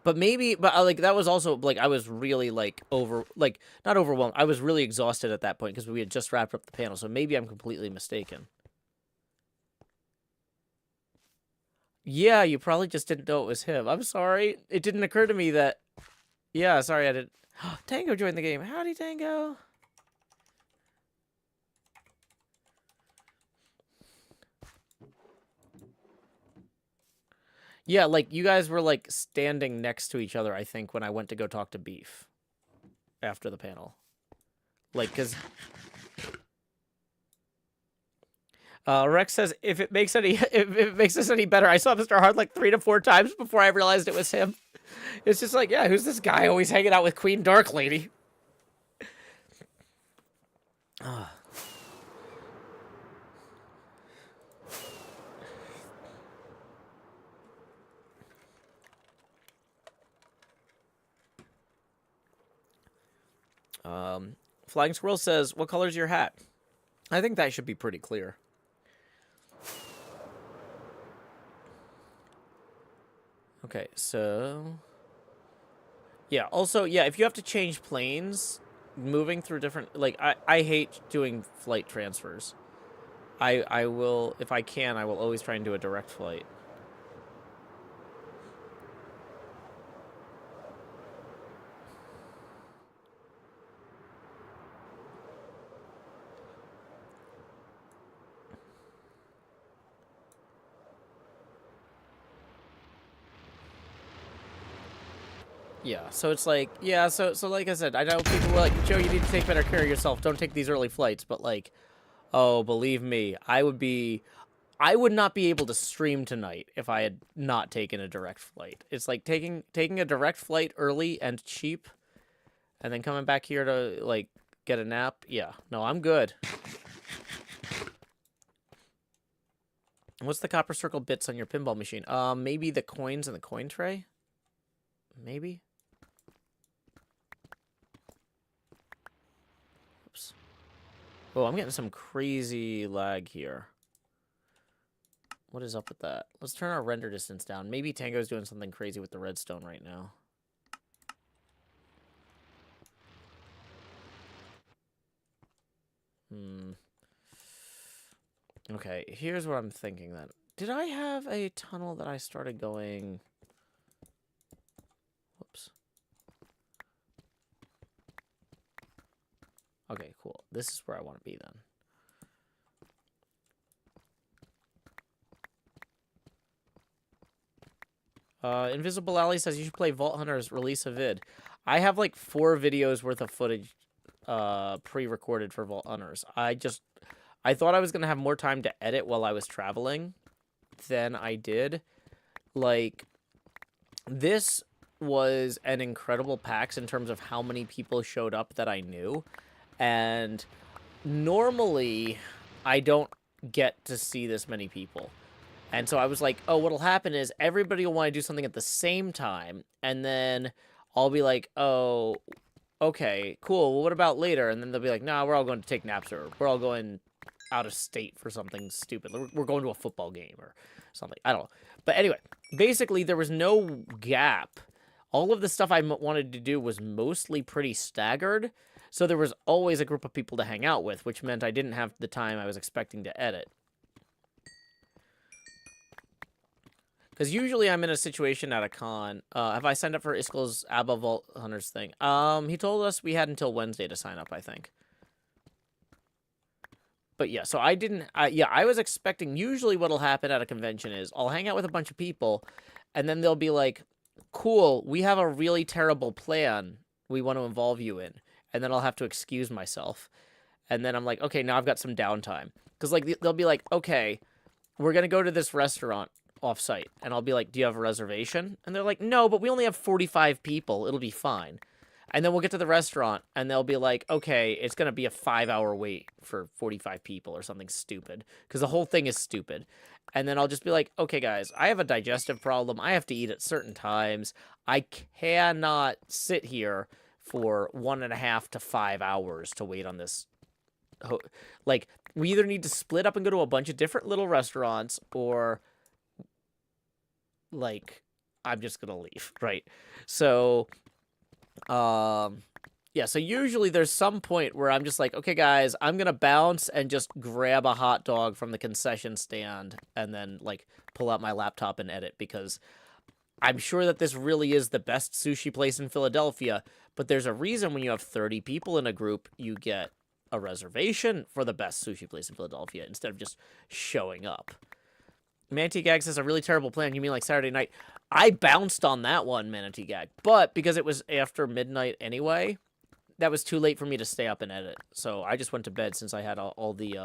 Speaker 2: But that was also, like, I was really, like, not overwhelmed. I was really exhausted at that point because we had just wrapped up the panel. So maybe I'm completely mistaken. Yeah, you probably just didn't know it was him. I'm sorry. It didn't occur to me that... Yeah, sorry, I didn't... Tango joined the game. Howdy, Tango. Yeah, like, you guys were, like, standing next to each other, I think, when I went to go talk to Beef after the panel. Like, because... Rex says, if it makes us any better, I saw Mr. Hard like 3 to 4 times before I realized it was him. It's just like, yeah, who's this guy always hanging out with Queen Dark Lady? Flying Squirrel says, what color's your hat? I think that should be pretty clear. Okay, so... Yeah, also, yeah, if you have to change planes, moving through different... Like, I hate doing flight transfers. I will, if I can, I will always try and do a direct flight. Yeah, so it's like, yeah, so like I said, I know people were like, Joe, you need to take better care of yourself. Don't take these early flights. But like, oh, believe me, I would not be able to stream tonight if I had not taken a direct flight. It's like taking a direct flight early and cheap, and then coming back here to like get a nap. Yeah, no, I'm good. What's the copper circle bits on your pinball machine? Maybe the coins in the coin tray? Maybe? Oops. Oh, I'm getting some crazy lag here. What is up with that? Let's turn our render distance down. Maybe Tango's doing something crazy with the redstone right now. Okay, here's what I'm thinking then. Did I have a tunnel that I started going... Whoops. Okay, cool. This is where I want to be then. Invisible Alley says you should play Vault Hunters, release a vid. I have like 4 videos worth of footage pre-recorded for Vault Hunters. I thought I was going to have more time to edit while I was traveling than I did. Like, this was an incredible PAX in terms of how many people showed up that I knew. And normally, I don't get to see this many people. And so I was like, oh, what'll happen is everybody will want to do something at the same time. And then I'll be like, oh, okay, cool. Well, what about later? And then they'll be like, nah, we're all going to take naps, or we're all going out of state for something stupid. We're going to a football game or something. I don't know. But anyway, basically, there was no gap. All of the stuff I wanted to do was mostly pretty staggered. So there was always a group of people to hang out with, which meant I didn't have the time I was expecting to edit. Because usually I'm in a situation at a con. Have I signed up for Iskel's ABBA Vault Hunters thing? He told us we had until Wednesday to sign up, I think. But yeah, so I didn't... yeah, I was expecting... Usually what'll happen at a convention is I'll hang out with a bunch of people, and then they'll be like, cool, we have a really terrible plan we want to involve you in. And then I'll have to excuse myself. And then I'm like, okay, now I've got some downtime. Because like they'll be like, okay, we're going to go to this restaurant off-site. And I'll be like, do you have a reservation? And they're like, no, but we only have 45 people. It'll be fine. And then we'll get to the restaurant, and they'll be like, okay, it's going to be a 5-hour wait for 45 people or something stupid. Because the whole thing is stupid. And then I'll just be like, okay, guys, I have a digestive problem. I have to eat at certain times. I cannot sit here for 1.5 to 5 hours to wait on this. Like, we either need to split up and go to a bunch of different little restaurants, or... like, I'm just gonna leave, right? So, Yeah, so usually there's some point where I'm just like, okay, guys, I'm gonna bounce and just grab a hot dog from the concession stand and then like pull out my laptop and edit because I'm sure that this really is the best sushi place in Philadelphia, but there's a reason when you have 30 people in a group, you get a reservation for the best sushi place in Philadelphia instead of just showing up. Manatee Gag says a really terrible plan. You mean like Saturday night? I bounced on that one, Manatee Gag, but because it was after midnight anyway, that was too late for me to stay up and edit. So I just went to bed since I had all the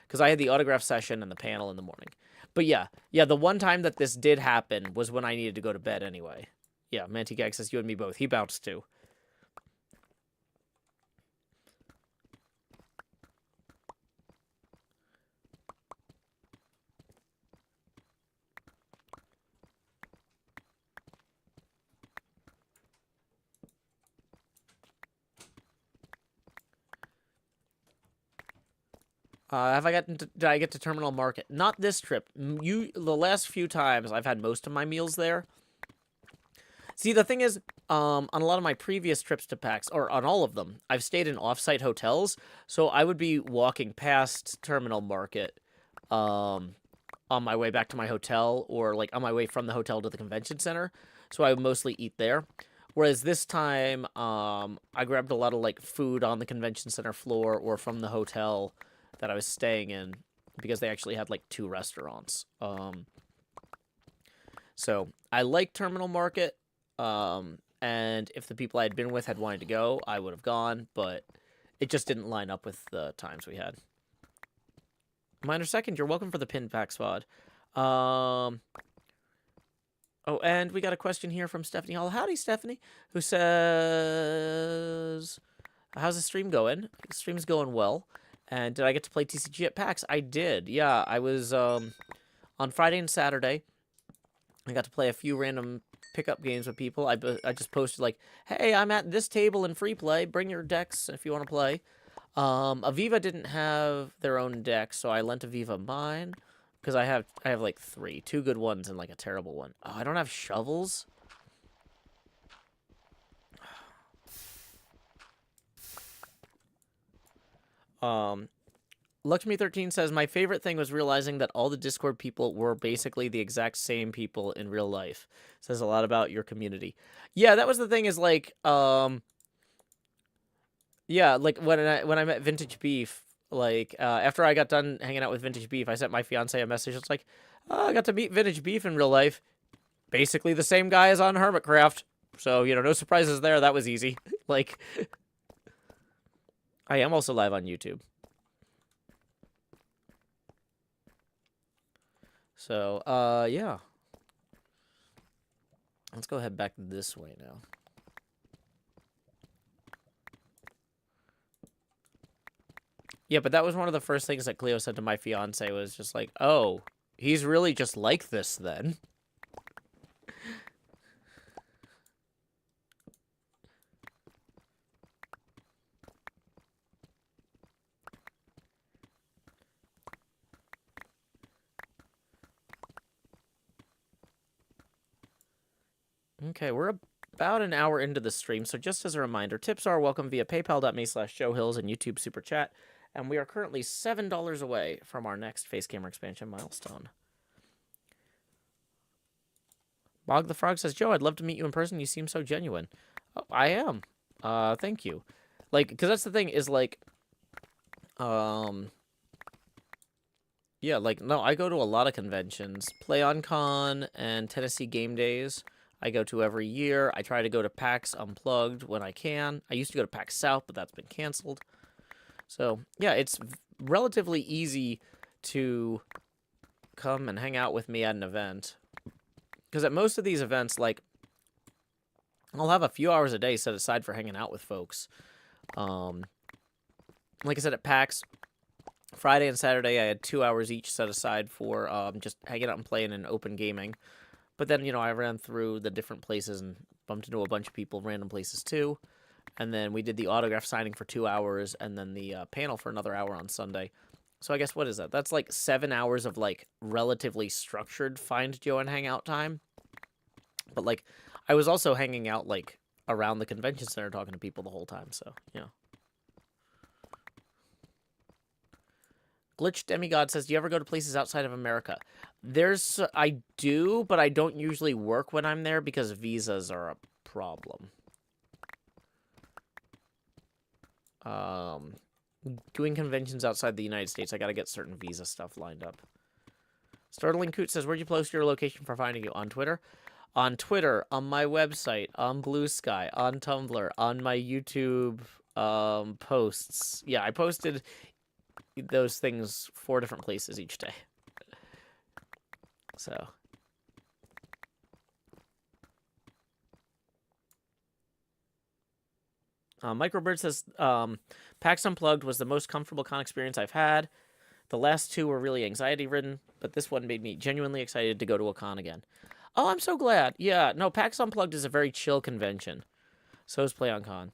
Speaker 2: because I had the autograph session and the panel in the morning. But yeah, the one time that this did happen was when I needed to go to bed anyway. Yeah, Manty Gag says you and me both. He bounced too. Did I get to Terminal Market? Not this trip. The last few times I've had most of my meals there. See, the thing is, on a lot of my previous trips to PAX, or on all of them, I've stayed in off-site hotels, so I would be walking past Terminal Market, on my way back to my hotel, or like on my way from the hotel to the convention center, so I would mostly eat there. Whereas this time, I grabbed a lot of like food on the convention center floor or from the hotel that I was staying in because they actually had like 2 restaurants. So I like Terminal Market. And if the people I had been with had wanted to go, I would have gone, but it just didn't line up with the times we had. Minor Second, you're welcome for the pin pack squad. Oh, and we got a question here from Stephanie Hall. Howdy, Stephanie, who says, how's the stream going? The stream's going well. And did I get to play TCG at PAX? I did. Yeah, I was on Friday and Saturday. I got to play a few random pickup games with people. I just posted like, hey, I'm at this table in free play. Bring your decks if you want to play. Aviva didn't have their own deck, so I lent Aviva mine because I have like 2 good ones and like a terrible one. Oh, I don't have shovels. Luxme13 says, my favorite thing was realizing that all the Discord people were basically the exact same people in real life. Says a lot about your community. Yeah, that was the thing is like, yeah, like when I met Vintage Beef, like, after I got done hanging out with Vintage Beef, I sent my fiance a message. It's like, oh, I got to meet Vintage Beef in real life. Basically the same guy as on HermitCraft. So, no surprises there. That was easy. Like, I am also live on YouTube. So, yeah. Let's go head back this way now. Yeah, but that was one of the first things that Cleo said to my fiance was just like, oh, he's really just like this then. Okay, we're about an hour into the stream, so just as a reminder, tips are welcome via paypal.me/JoeHills and YouTube Super Chat, and we are currently $7 away from our next face camera expansion milestone. Bog the Frog says, Joe, I'd love to meet you in person. You seem so genuine. Oh, I am. Thank you. Like, because that's the thing is, like, yeah, like, no, I go to a lot of conventions. PlayOnCon and Tennessee Game Days I go to every year. I try to go to PAX Unplugged when I can. I used to go to PAX South, but that's been canceled. So, yeah, it's relatively easy to come and hang out with me at an event. Because at most of these events, like, I'll have a few hours a day set aside for hanging out with folks. Like I said, at PAX, Friday and Saturday, I had 2 hours each set aside for just hanging out and playing in open gaming. But then, I ran through the different places and bumped into a bunch of people, random places too. And then we did the autograph signing for 2 hours, and then the panel for another hour on Sunday. So I guess, what is that? That's like 7 hours of, like, relatively structured Find Joe and Hangout time. But, like, I was also hanging out, like, around the convention center talking to people the whole time. So, yeah. Glitch Demigod says, do you ever go to places outside of America? I do, but I don't usually work when I'm there because visas are a problem. Doing conventions outside the United States, I gotta get certain visa stuff lined up. Startling Coot says, where'd you post your location for finding you? On Twitter? On Twitter, on my website, on Blue Sky, on Tumblr, on my YouTube posts. Yeah, I posted those things 4 different places each day. So. Microbird says, PAX Unplugged was the most comfortable con experience I've had. The last 2 were really anxiety-ridden, but this one made me genuinely excited to go to a con again. Oh, I'm so glad. Yeah, no, PAX Unplugged is a very chill convention. So is PlayOnCon.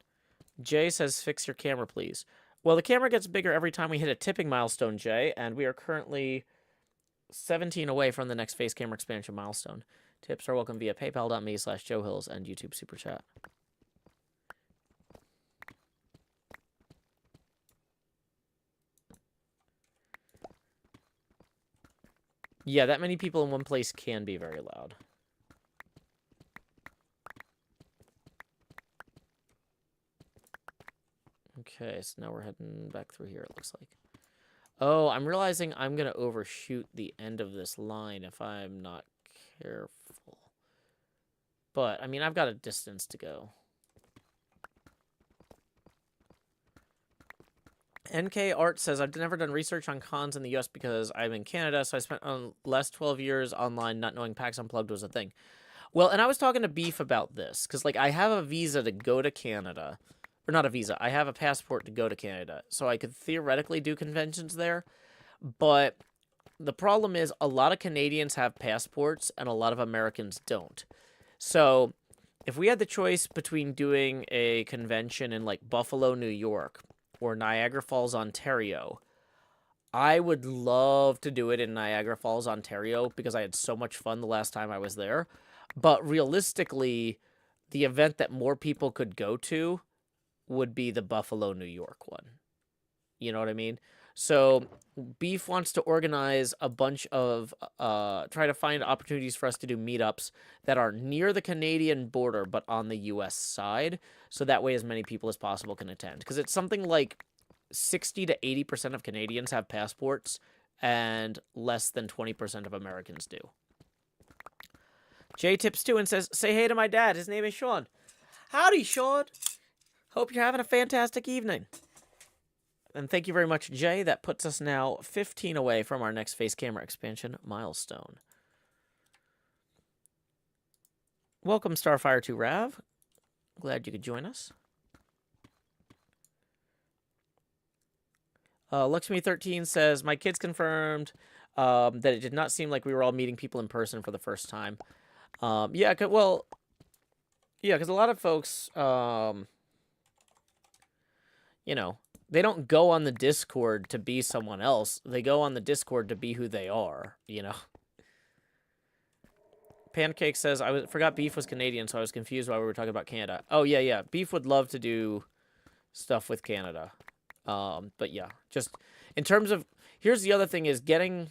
Speaker 2: Jay says, fix your camera, please. Well, the camera gets bigger every time we hit a tipping milestone, Jay, and we are currently 17 away from the next face camera expansion milestone. Tips are welcome via paypal.me/JoeHills and YouTube Super Chat. Yeah, that many people in one place can be very loud. Okay, so now we're heading back through here, it looks like. Oh, I'm realizing I'm going to overshoot the end of this line if I'm not careful. But, I mean, I've got a distance to go. NK Art says, I've never done research on cons in the US because I'm in Canada, so I spent the last 12 years online not knowing PAX Unplugged was a thing. Well, and I was talking to Beef about this, because, like, I have a visa to go to Canada. Or not a visa, I have a passport to go to Canada, so I could theoretically do conventions there. But the problem is a lot of Canadians have passports, and a lot of Americans don't. So if we had the choice between doing a convention in, like, Buffalo, New York, or Niagara Falls, Ontario, I would love to do it in Niagara Falls, Ontario, because I had so much fun the last time I was there. But realistically, the event that more people could go to would be the Buffalo, New York one. You know what I mean? So Beef wants to organize a bunch of, try to find opportunities for us to do meetups that are near the Canadian border, but on the U.S. side. So that way as many people as possible can attend. Because it's something like 60 to 80% of Canadians have passports, and less than 20% of Americans do. Jay tips 2 and says, say hey to my dad. His name is Sean. Howdy, Sean. Hope you're having a fantastic evening. And thank you very much, Jay. That puts us now 15 away from our next face camera expansion milestone. Welcome, Starfire 2 Rav. Glad you could join us. Luxme13 says, my kids confirmed that it did not seem like we were all meeting people in person for the first time. Yeah, well, yeah, because a lot of folks, you know, they don't go on the Discord to be someone else. They go on the Discord to be who they are, you know. Pancake says, I forgot Beef was Canadian, so I was confused why we were talking about Canada. Oh, yeah, yeah. Beef would love to do stuff with Canada. But yeah, just in terms of, here's the other thing is getting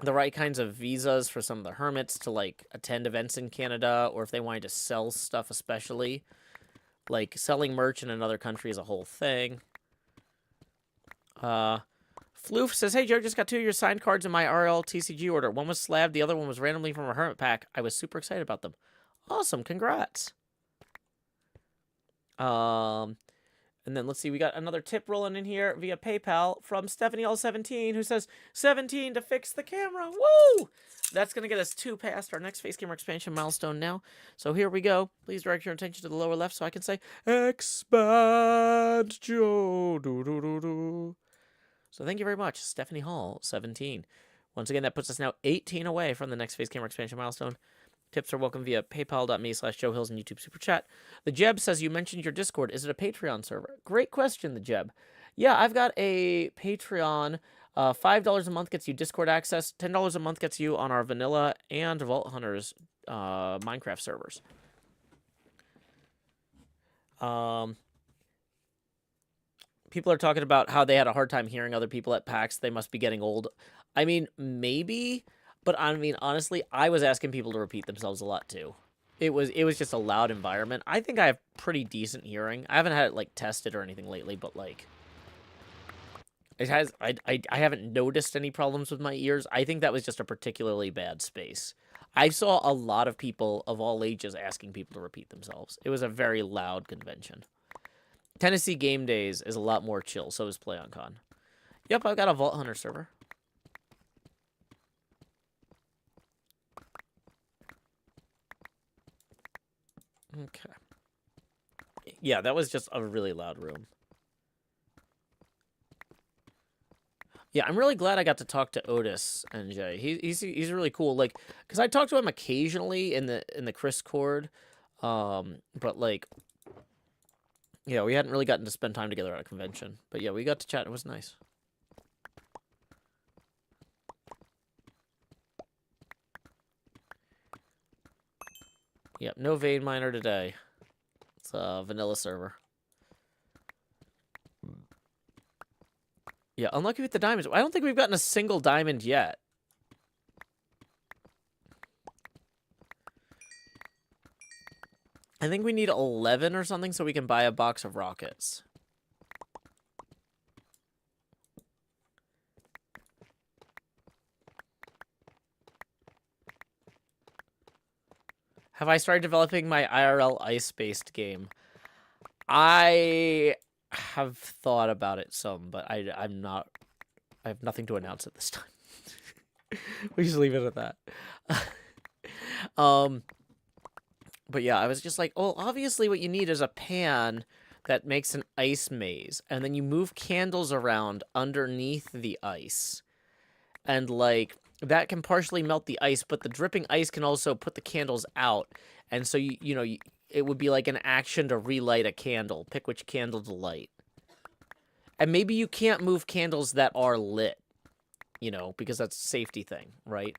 Speaker 2: the right kinds of visas for some of the hermits to, like, attend events in Canada, or if they wanted to sell stuff especially. Like, selling merch in another country is a whole thing. Floof says, hey, Joe, just got 2 of your signed cards in my RL TCG order. One was slabbed, the other one was randomly from a hermit pack. I was super excited about them. Awesome, congrats. And then let's see, we got another tip rolling in here via PayPal from Stephanie L17, who says, 17 to fix the camera. Woo! That's going to get us 2 past our next face camera expansion milestone now. So here we go. Please direct your attention to the lower left so I can say, expand Joe. Do, do, do, do. So thank you very much, Stephanie Hall, 17. Once again, that puts us now 18 away from the next face camera expansion milestone. Tips are welcome via paypal.me/JoeHills and YouTube Super Chat. The Jeb says, you mentioned your Discord. Is it a Patreon server? Great question, the Jeb. Yeah, I've got a Patreon. $5 a month gets you Discord access. $10 a month gets you on our Vanilla and Vault Hunters Minecraft servers. People are talking about how they had a hard time hearing other people at PAX. They must be getting old. I mean, maybe, but I mean, honestly, I was asking people to repeat themselves a lot too. It was just a loud environment. I think I have pretty decent hearing. I haven't had it like tested or anything lately, but like it has. I haven't noticed any problems with my ears. I think that was just a particularly bad space. I saw a lot of people of all ages asking people to repeat themselves. It was a very loud convention. Tennessee Game Days is a lot more chill, so is PlayOnCon. Yep, I've got a Vault Hunter server. Okay. Yeah, that was just a really loud room. Yeah, I'm really glad I got to talk to Otis, NJ. He's really cool. Like, because I talk to him occasionally in the Chris Cord, but like, yeah, we hadn't really gotten to spend time together at a convention. But yeah, we got to chat. It was nice. Yep, no vein miner today. It's a vanilla server. Yeah, unlucky with the diamonds. I don't think we've gotten a single diamond yet. I think we need 11 or something so we can buy a box of rockets. Have I started developing my IRL ice-based game? I have thought about it some, but I'm not. I have nothing to announce at this time. We just leave it at that. But yeah, I was just like, oh, obviously what you need is a pan that makes an ice maze, and then you move candles around underneath the ice, and like that can partially melt the ice, but the dripping ice can also put the candles out, and so it would be like an action to relight a candle. Pick which candle to light. And maybe you can't move candles that are lit, because that's a safety thing, right?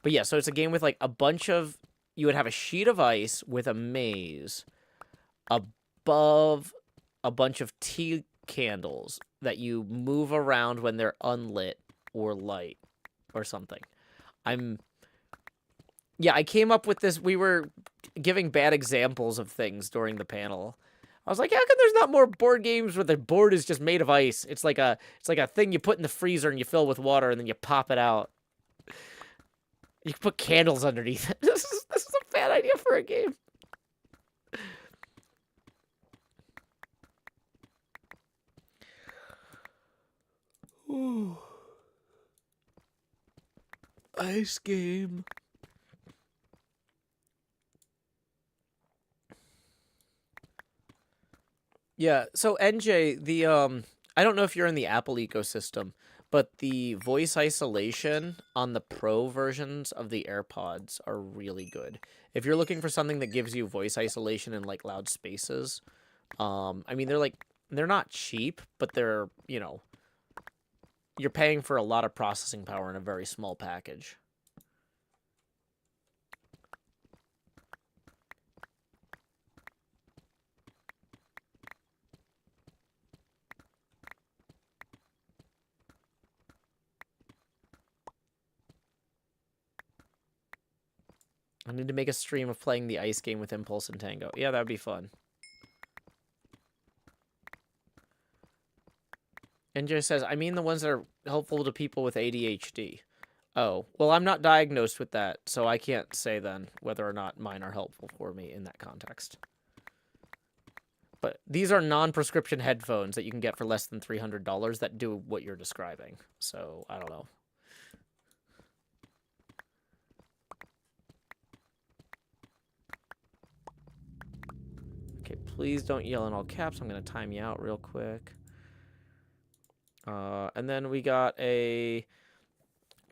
Speaker 2: But yeah, so it's a game with like a bunch of... You would have a sheet of ice with a maze above a bunch of tea candles that you move around when they're unlit or light or something. Yeah, I came up with this. We were giving bad examples of things during the panel. I was like, how come there's not more board games where the board is just made of ice? It's like a thing you put in the freezer and you fill with water and then you pop it out. You can put candles underneath it. This is a bad idea for a game. Ooh. Ice game. Yeah, so NJ, I don't know if you're in the Apple ecosystem, but the voice isolation on the Pro versions of the AirPods are really good. If you're looking for something that gives you voice isolation in like loud spaces, I mean they're not cheap, but they're, you're paying for a lot of processing power in a very small package. I need to make a stream of playing the ice game with Impulse and Tango. Yeah, that would be fun. NJ says, I mean the ones that are helpful to people with ADHD. Oh, well, I'm not diagnosed with that, so I can't say then whether or not mine are helpful for me in that context. But these are non-prescription headphones that you can get for less than $300 that do what you're describing. So, I don't know. Okay, please don't yell in all caps. I'm going to time you out real quick. And then we got a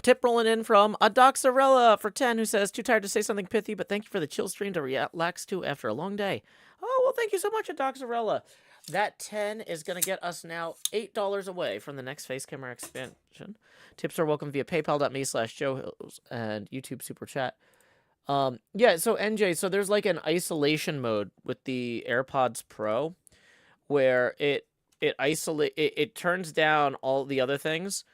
Speaker 2: tip rolling in from Adoxarella for 10, who says, too tired to say something pithy, but thank you for the chill stream to relax to after a long day. Oh, well, thank you so much, Adoxarella. That 10 is going to get us now $8 away from the next face camera expansion. Tips are welcome via paypal.me/Joe Hills and YouTube Super Chat. Yeah, so NJ, so there's like an isolation mode with the AirPods Pro where it turns down all the other things,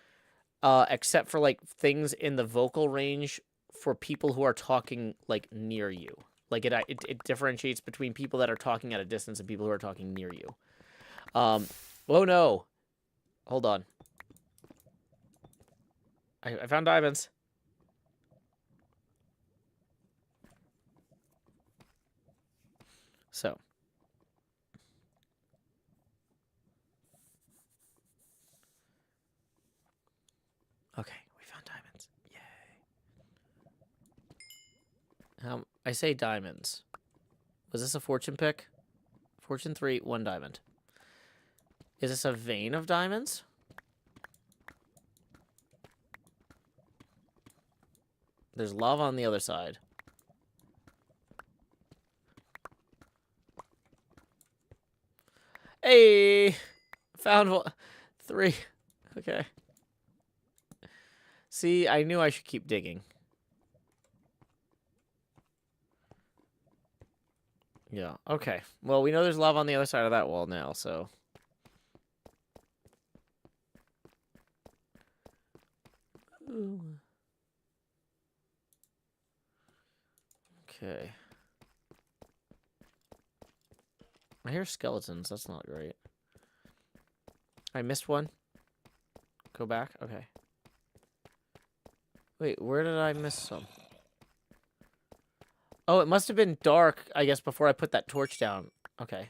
Speaker 2: except for like things in the vocal range for people who are talking like near you. Like it differentiates between people that are talking at a distance and people who are talking near you. Oh no. Hold on. I found diamonds. So. Okay, we found diamonds. Yay. I say diamonds. Was this a fortune pick? Fortune 3, 1 diamond. Is this a vein of diamonds? There's lava on the other side. Hey! Found one. 3. Okay. See, I knew I should keep digging. Yeah, okay. Well, we know there's lava on the other side of that wall now, so... Ooh. Okay. I hear skeletons. That's not great. I missed one. Go back. Okay. Wait, where did I miss some? Oh, it must have been dark, I guess, before I put that torch down. Okay.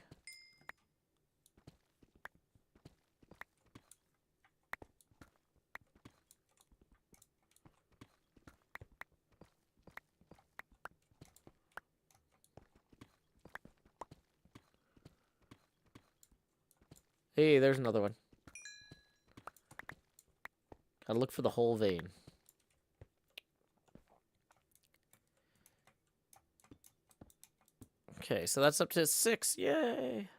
Speaker 2: Hey, there's another one. Gotta look for the whole vein. Okay, so that's up to 6. Yay!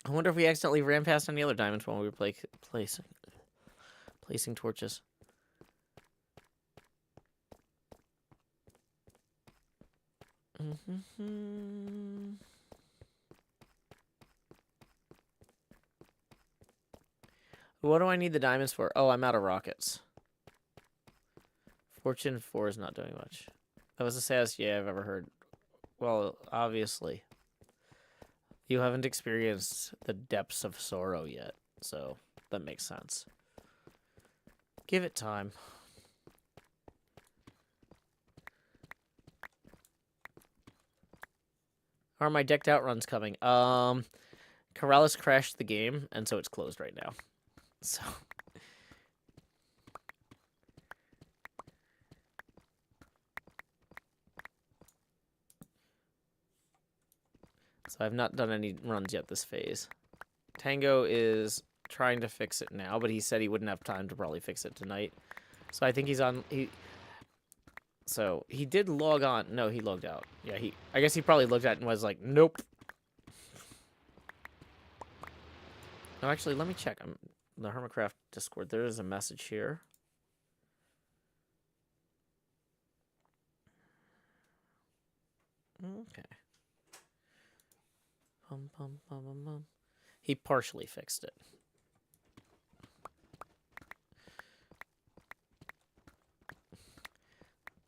Speaker 2: I wonder if we accidentally ran past any other diamonds while we were placing torches. What do I need the diamonds for? Oh, I'm out of rockets. Fortune 4 is not doing much. That was the saddest yeah I've ever heard. Well, obviously. You haven't experienced the depths of sorrow yet, so that makes sense. Give it time. Are my decked out runs coming? Corrales crashed the game, and so it's closed right now. So... So I've not done any runs yet this phase. Tango is trying to fix it now, but he said he wouldn't have time to probably fix it tonight. So I think he's on... So he did log on. No, he logged out. Yeah, I guess he probably looked at it and was like, nope. No, actually, let me check. I'm the HermitCraft Discord. There is a message here. Okay. He partially fixed it.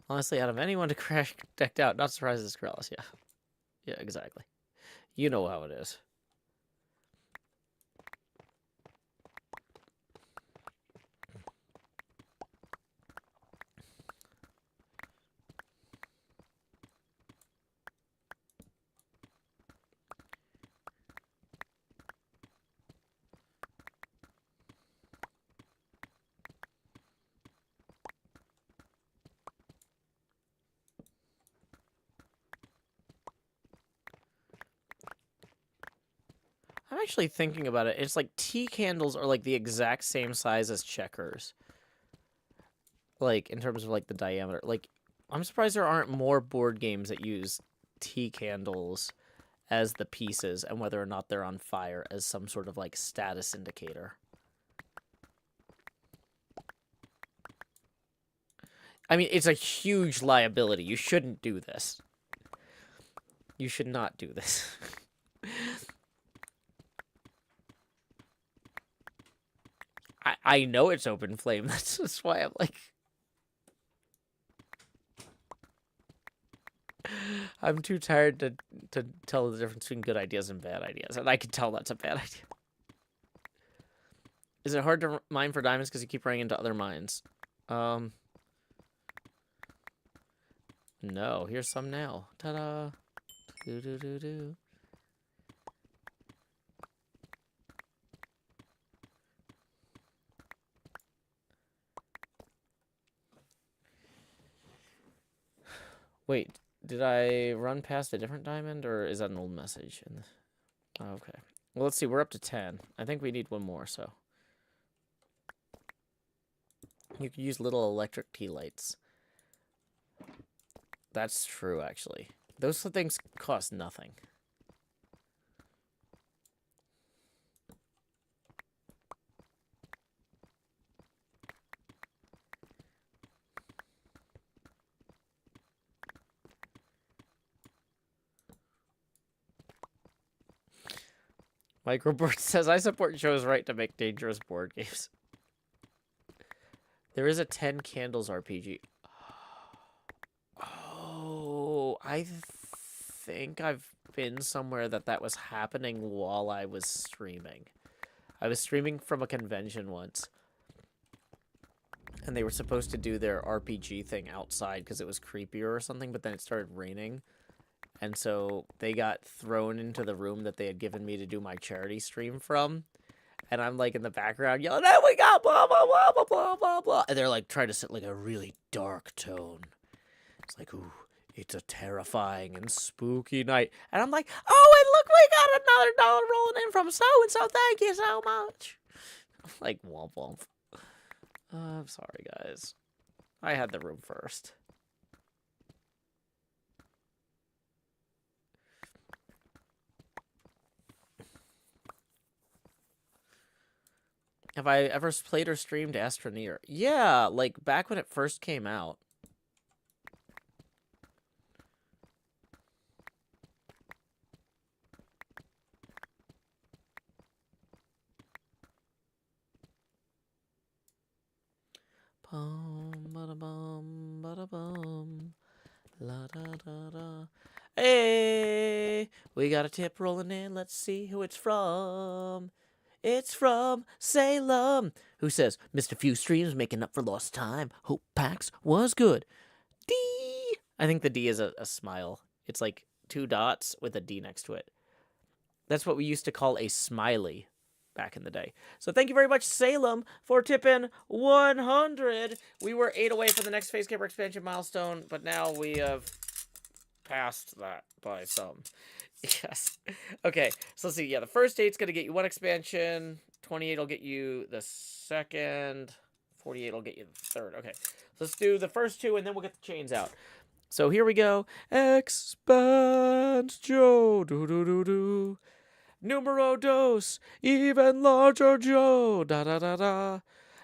Speaker 2: Honestly, out of anyone to crash decked out, not surprised it's Corrales. Yeah. Yeah, exactly. You know how it is. I'm actually thinking about it. It's like tea candles are like the exact same size as checkers. Like, in terms of like the diameter. Like, I'm surprised there aren't more board games that use tea candles as the pieces and whether or not they're on fire as some sort of like status indicator. I mean, it's a huge liability. You shouldn't do this. You should not do this. I know it's open flame. That's why I'm like... I'm too tired to tell the difference between good ideas and bad ideas. And I can tell that's a bad idea. Is it hard to mine for diamonds because you keep running into other mines? No. Here's some now. Ta-da. Do-do-do-do. Wait, did I run past a different diamond, or is that an old message? Oh, okay. Well, let's see. We're up to 10. I think we need one more, so. You could use little electric tea lights. That's true, actually. Those things cost nothing. Microbird says, I support Joe's right to make dangerous board games. There is a 10 Candles RPG. Oh, I think I've been somewhere that was happening while I was streaming. I was streaming from a convention once. And they were supposed to do their RPG thing outside because it was creepier or something, but then it started raining. And so they got thrown into the room that they had given me to do my charity stream from. And I'm like in the background yelling, "There we go, blah, blah, blah, blah, blah, blah, blah." And they're like trying to set like a really dark tone. It's like, ooh, it's a terrifying and spooky night. And I'm like, oh, and look, we got another dollar rolling in from so-and-so. Thank you so much. Like, womp womp. I'm sorry, guys. I had the room first. Have I ever played or streamed Astroneer? Yeah, like back when it first came out. Bum, bada bum, bada bum. La da da da. Hey, we got a tip rolling in. Let's see who it's from. It's from Salem, who says, missed a few streams making up for lost time. Hope PAX was good. D. I think the D is a smile. It's like 2 dots with a D next to it. That's what we used to call a smiley back in the day. So thank you very much, Salem, for tipping 100. We were 8 away from the next Face Camera expansion milestone, but now we have passed that by some. Yes. Okay, so let's see. Yeah, the first 8's going to get you 1 expansion. 28 will get you the second. 48 will get you the third. Okay, so let's do the first 2, and then we'll get the chains out. So here we go. Expand Joe. Do-do-do-do. Numero dos. Even larger Joe. Da-da-da-da.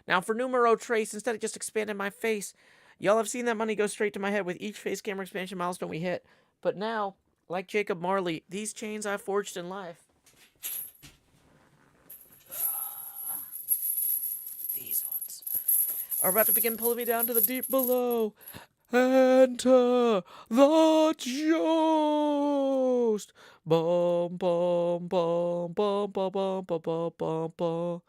Speaker 2: Now for numero trace, instead of just expanding my face, y'all have seen that money go straight to my head with each face camera expansion milestone we hit. But now, like Jacob Marley, these chains I've forged in life. These ones are about to begin pulling me down to the deep below. Enter the Joust. Bum, bum, bum, bum, bum, bum, bum, bum, bum, bum.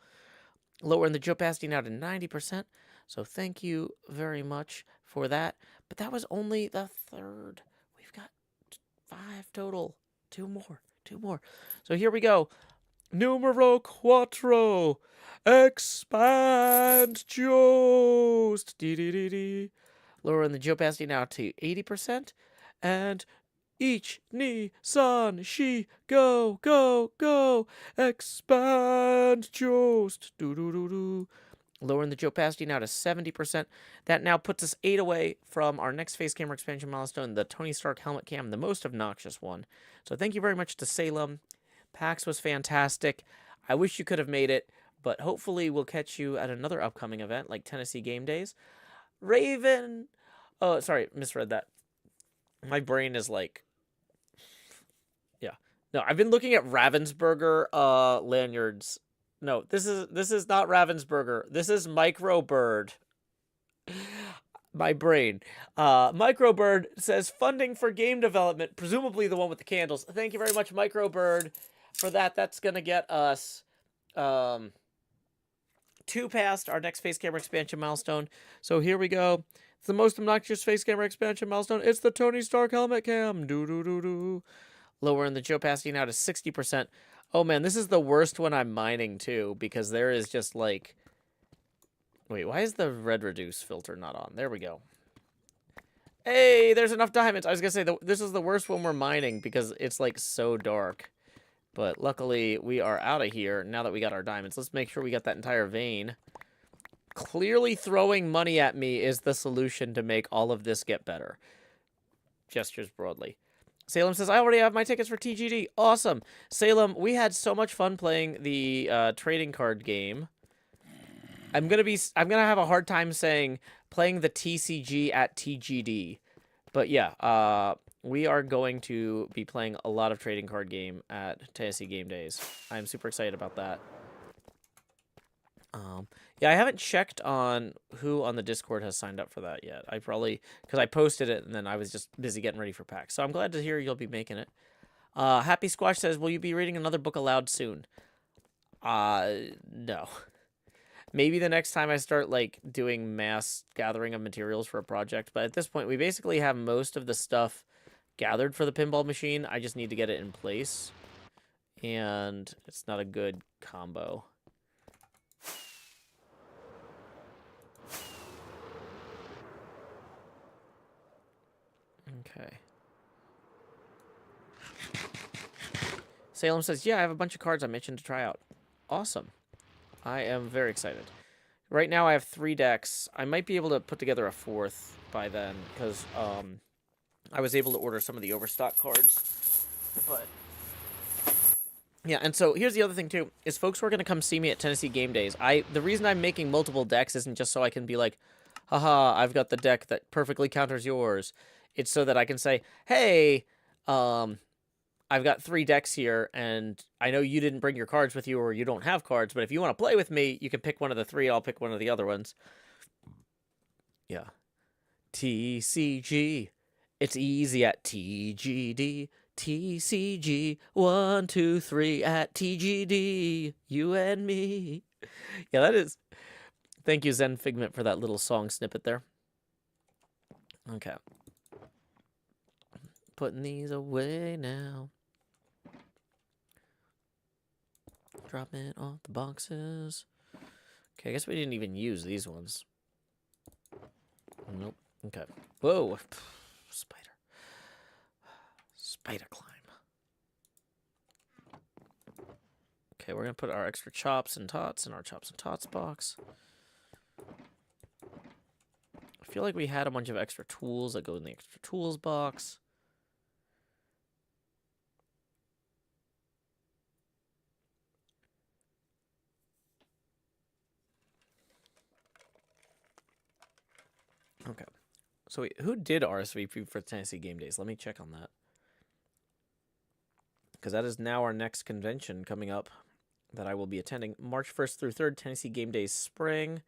Speaker 2: Lowering the opacity now to 90%. So thank you very much for that. But that was only the third. We've got 5 total. 2 more. 2 more. So here we go. Numero quattro. Expand Joust. Dee-dee-dee-dee. Lowering the opacity now to 80%. And each knee, son, she, go, go, go. Expand Joust. Do-do-do-do. Lowering the opacity now to 70%. That now puts us 8 away from our next face camera expansion milestone, the Tony Stark helmet cam, the most obnoxious one. So thank you very much to Salem. PAX was fantastic. I wish you could have made it, but hopefully we'll catch you at another upcoming event like Tennessee Game Days. Raven, Oh, sorry, misread that. My brain is like, yeah. No, I've been looking at Ravensburger lanyards. No, this is not Ravensburger. This is Microbird. My brain. Microbird says funding for game development, presumably the one with the candles. Thank you very much, Microbird, for that. That's gonna get us 2 past our next face camera expansion milestone. So here we go. It's the most obnoxious face camera expansion milestone. It's the Tony Stark helmet cam. Do do do do. Lowering the opacity now to 60%. Oh man, this is the worst when I'm mining too, because there is just like... Wait, why is the red reduce filter not on? There we go. Hey, there's enough diamonds. I was gonna say, this is the worst when we're mining, because it's like so dark. But luckily, we are out of here now that we got our diamonds. Let's make sure we got that entire vein. Clearly throwing money at me is the solution to make all of this get better. Gestures broadly. Salem says, I already have my tickets for TGD. Awesome. Salem, we had so much fun playing the trading card game. I'm gonna have a hard time saying playing the TCG at TGD. But yeah, we are going to be playing a lot of trading card game at Tennessee Game Days. I'm super excited about that. Yeah, I haven't checked on who on the Discord has signed up for that yet. I probably, because I posted it and then I was just busy getting ready for PAX. So I'm glad to hear you'll be making it. Happy Squash says, will you be reading another book aloud soon? No. Maybe the next time I start, like, doing mass gathering of materials for a project. But at this point, we basically have most of the stuff gathered for the pinball machine. I just need to get it in place. And it's not a good combo. Okay. Salem says, yeah, I have a bunch of cards I'm itching to try out. Awesome. I am very excited. Right now I have 3 decks. I might be able to put together a 4th by then, because I was able to order some of the overstock cards. But yeah, and so here's the other thing too, is folks who are going to come see me at Tennessee Game Days. The reason I'm making multiple decks isn't just so I can be like, haha, I've got the deck that perfectly counters yours. It's so that I can say, hey, I've got 3 decks here, and I know you didn't bring your cards with you, or you don't have cards, but if you want to play with me, you can pick one of the 3, I'll pick one of the other ones. Yeah. TCG. It's easy at TGD. TCG. 1, 2, 3 at TGD. You and me. Yeah, that is... Thank you, Zen Figment, for that little song snippet there. Okay. Putting these away now. Dropping off the boxes. Okay, I guess we didn't even use these ones. Nope. Okay. Whoa. Spider. Spider climb. Okay, we're going to put our extra chops and tots in our chops and tots box. I feel like we had a bunch of extra tools that go in the extra tools box. Okay. So wait, who did RSVP for Tennessee Game Days? Let me check on that. Because that is now our next convention coming up that I will be attending. March 1st through 3rd, Tennessee Game Days Spring.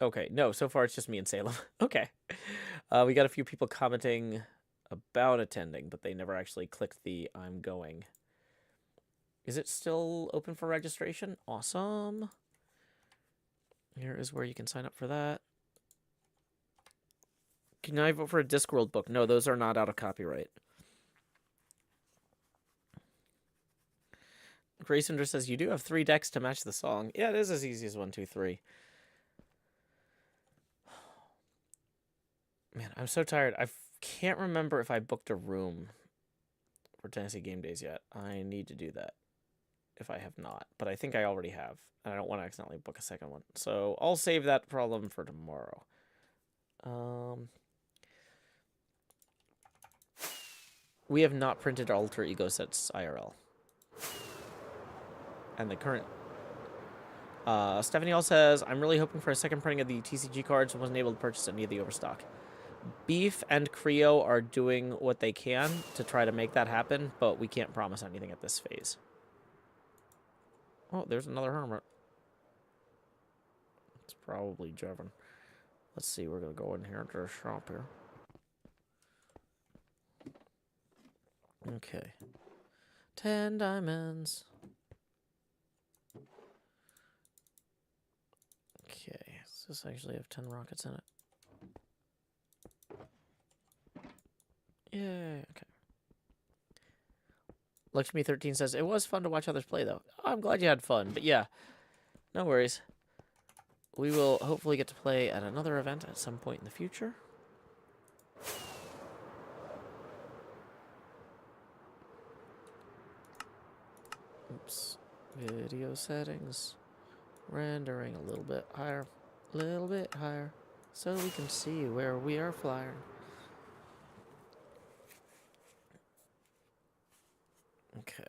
Speaker 2: Okay, no, so far it's just me and Salem. Okay. We got a few people commenting about attending, but they never actually clicked the I'm going. Is it still open for registration? Awesome. Here is where you can sign up for that. Can I vote for a Discworld book? No, those are not out of copyright. Graycinder says, you do have 3 decks to match the song. Yeah, it is as easy as 1, 2, 3. Man, I'm so tired. I can't remember if I booked a room for Tennessee Game Days yet. I need to do that if I have not. But I think I already have. And I don't want to accidentally book a second one. So I'll save that problem for tomorrow. We have not printed Alter Ego sets IRL. And the current... Stephanie L says, I'm really hoping for a second printing of the TCG cards and wasn't able to purchase any of the overstock. Beef and Creo are doing what they can to try to make that happen, but we can't promise anything at this phase. Oh, there's another hermit. It's probably Jevon. Let's see, we're going to go in here to the shop here. Okay. 10 diamonds. Okay, does this actually have 10 rockets in it? Yeah, okay. Lakshmi13 says, it was fun to watch others play, though. I'm glad you had fun, but yeah, no worries. We will hopefully get to play at another event at some point in the future. Oops. Video settings. Rendering a little bit higher. A little bit higher. So we can see where we are flying. Okay.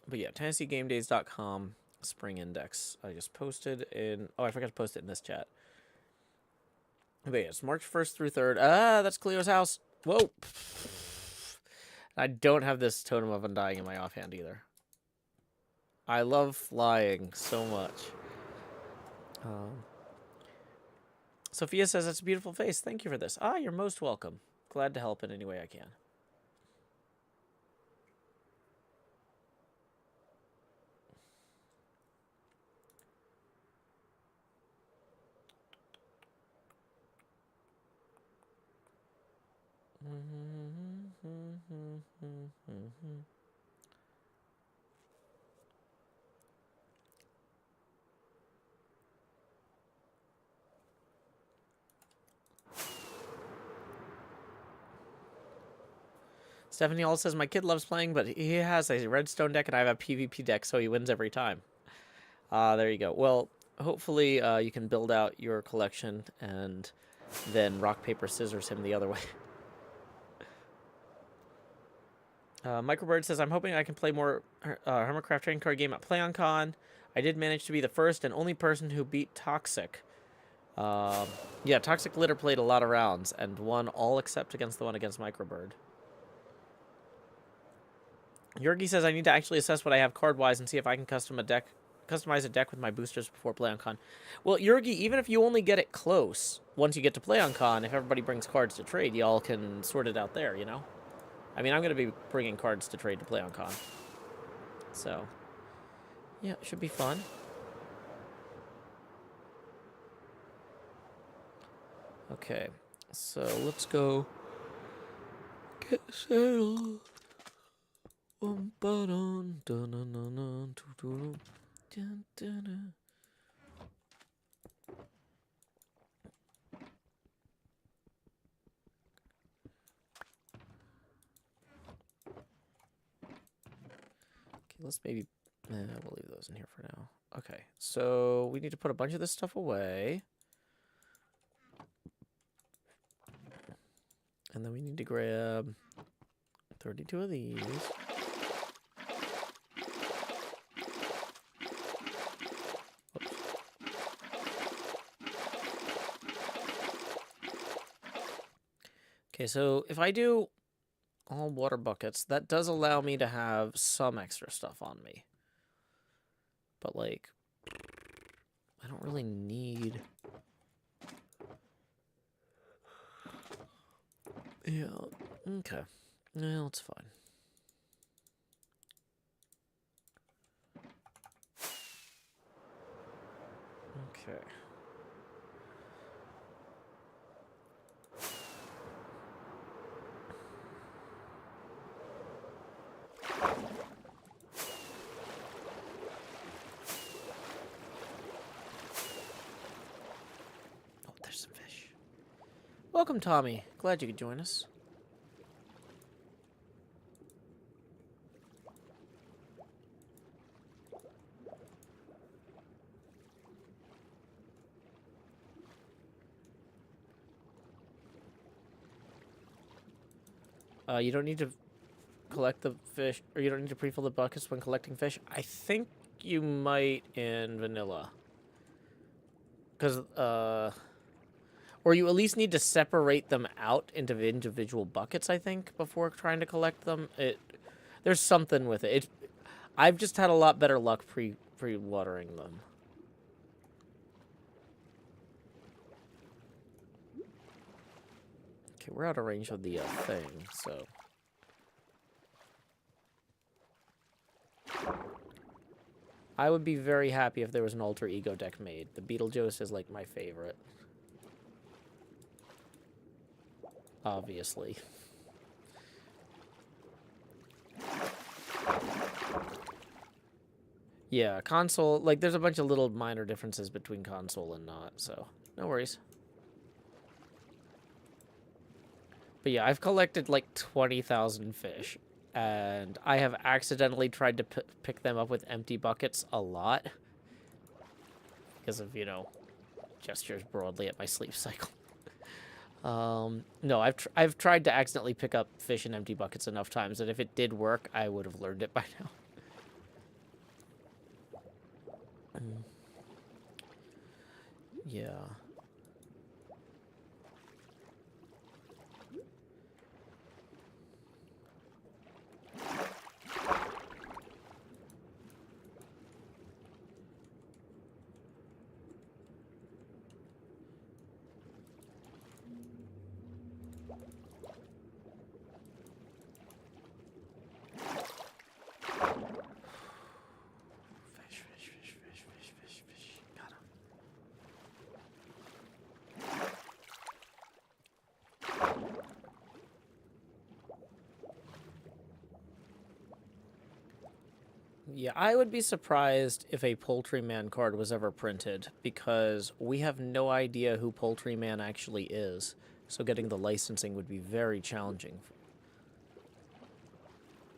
Speaker 2: But yeah, TennesseeGameDays.com spring index. I just posted in... Oh, I forgot to post it in this chat. But yeah, it's March 1st through 3rd. Ah, that's Cleo's house. Whoa. I don't have this Totem of Undying in my offhand either. I love flying so much. Sophia says, that's a beautiful face. Thank you for this. Ah, you're most welcome. Glad to help in any way I can. Stephanie also says, my kid loves playing, but he has a redstone deck and I have a PvP deck, so he wins every time. There you go. Well, hopefully you can build out your collection and then rock, paper, scissors him the other way. Microbird says, I'm hoping I can play more HermitCraft trading card game at PlayOnCon. I did manage to be the first and only person who beat Toxic. Yeah, Toxic Litter played a lot of rounds and won all except against the one against Microbird. Yorgi says, I need to actually assess what I have card-wise and see if I can customize a deck with my boosters before PlayOnCon. Well, Yorgi, even if you only get it close, once you get to PlayOnCon, if everybody brings cards to trade, y'all can sort it out there, you know? I mean, I'm going to be bringing cards to trade to PlayOnCon. So, yeah, it should be fun. Okay, so let's go get settled. Okay, let's maybe... we'll leave those in here for now. Okay, so we need to put a bunch of this stuff away. And then we need to grab 32 of these. Okay, so if I do all water buckets, that does allow me to have some extra stuff on me. But, like, I don't really need... Yeah, okay. No, it's fine. Okay. Oh, there's some fish. Welcome, Tommy. Glad you could join us. You don't need to collect the fish, or you don't need to pre-fill the buckets when collecting fish. I think you might in vanilla. Because, or you at least need to separate them out into individual buckets, I think, before trying to collect them. There's something with it. I've just had a lot better luck pre-watering them. Okay, we're out of range of the thing, so... I would be very happy if there was an alter ego deck made. The Beetlejuice is, like, my favorite. Obviously. Yeah, console, like, there's a bunch of little minor differences between console and not, so no worries. But yeah, I've collected, like, 20,000 fish. And I have accidentally tried to pick them up with empty buckets a lot. Because of, you know, gestures broadly at my sleep cycle. No, I've tried to accidentally pick up fish in empty buckets enough times that if it did work, I would have learned it by now. Yeah. Fish. Got him. Yeah, I would be surprised if a Poultryman card was ever printed, because we have no idea who Poultryman actually is, so getting the licensing would be very challenging.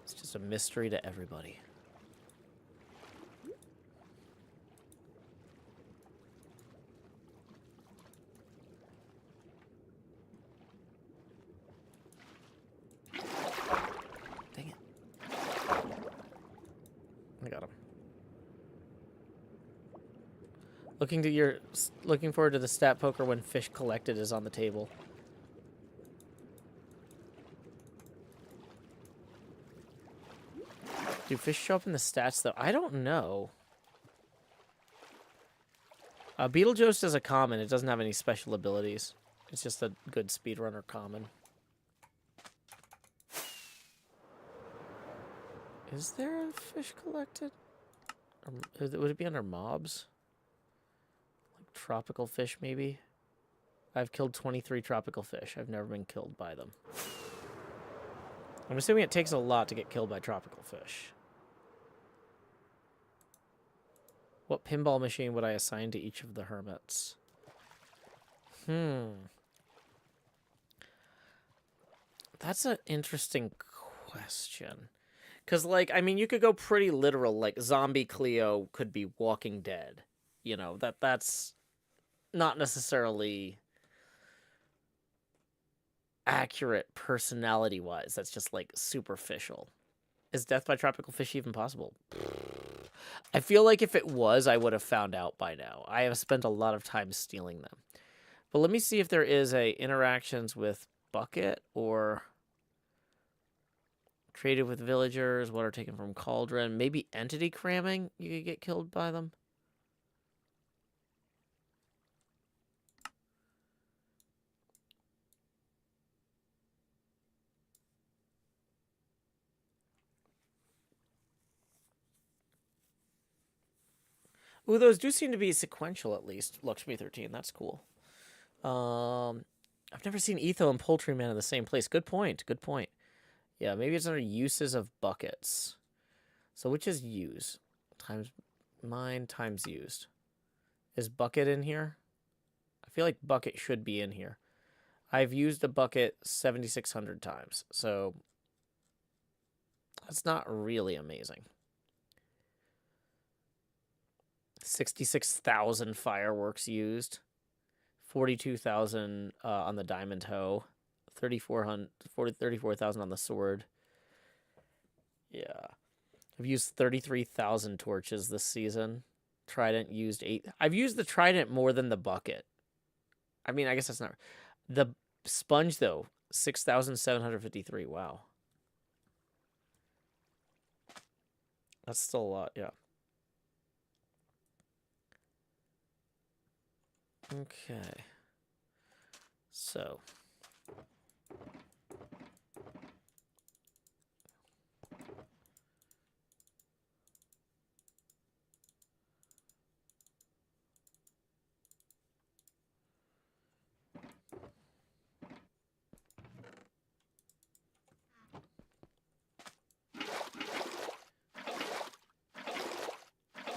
Speaker 2: It's just a mystery to everybody. Dang it. I got him. Looking forward to the stat poker when fish collected is on the table. Do fish show up in the stats, though? I don't know. Beetlejuice is a common. It doesn't have any special abilities. It's just a good speedrunner common. Is there a fish collected? Would it be under mobs? Like tropical fish, maybe? I've killed 23 tropical fish. I've never been killed by them. I'm assuming it takes a lot to get killed by tropical fish. What pinball machine would I assign to each of the hermits? That's an interesting question. Because, like, I mean, you could go pretty literal. Like, Zombie Cleo could be Walking Dead. You know, that's not necessarily accurate personality-wise. That's just, like, superficial. Is death by tropical fish even possible? I feel like if it was, I would have found out by now. I have spent a lot of time stealing them. But let me see if there is a interactions with bucket or traded with villagers, water taken from cauldron, maybe entity cramming. You could get killed by them. Ooh, those do seem to be sequential at least. Luxury 13, that's cool. I've never seen Etho and Poultryman in the same place. Good point. Good point. Yeah, maybe it's under uses of buckets. So which is use? Times mine times used. Is bucket in here? I feel like bucket should be in here. I've used a bucket 7,600 times, so that's not really amazing. 66,000 fireworks used. 42,000 on the diamond hoe. 34,000 on the sword. Yeah. I've used 33,000 torches this season. Trident used 8. I've used the trident more than the bucket. I mean, I guess that's not... The sponge, though, 6,753. Wow. That's still a lot, yeah. Okay. So...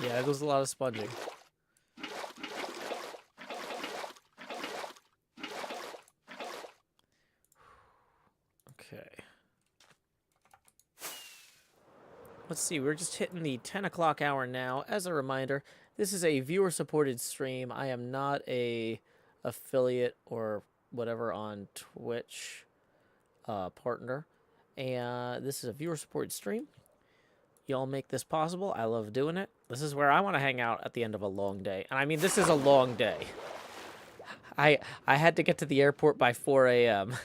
Speaker 2: yeah, it was a lot of sponging. Okay. Let's see, we're just hitting the 10 o'clock hour now. As a reminder, this is a viewer-supported stream. I am not a affiliate or whatever on Twitch partner. And this is a viewer-supported stream. Y'all make this possible. I love doing it. This is where I want to hang out at the end of a long day. And I mean, this is a long day. I had to get to the airport by 4 a.m.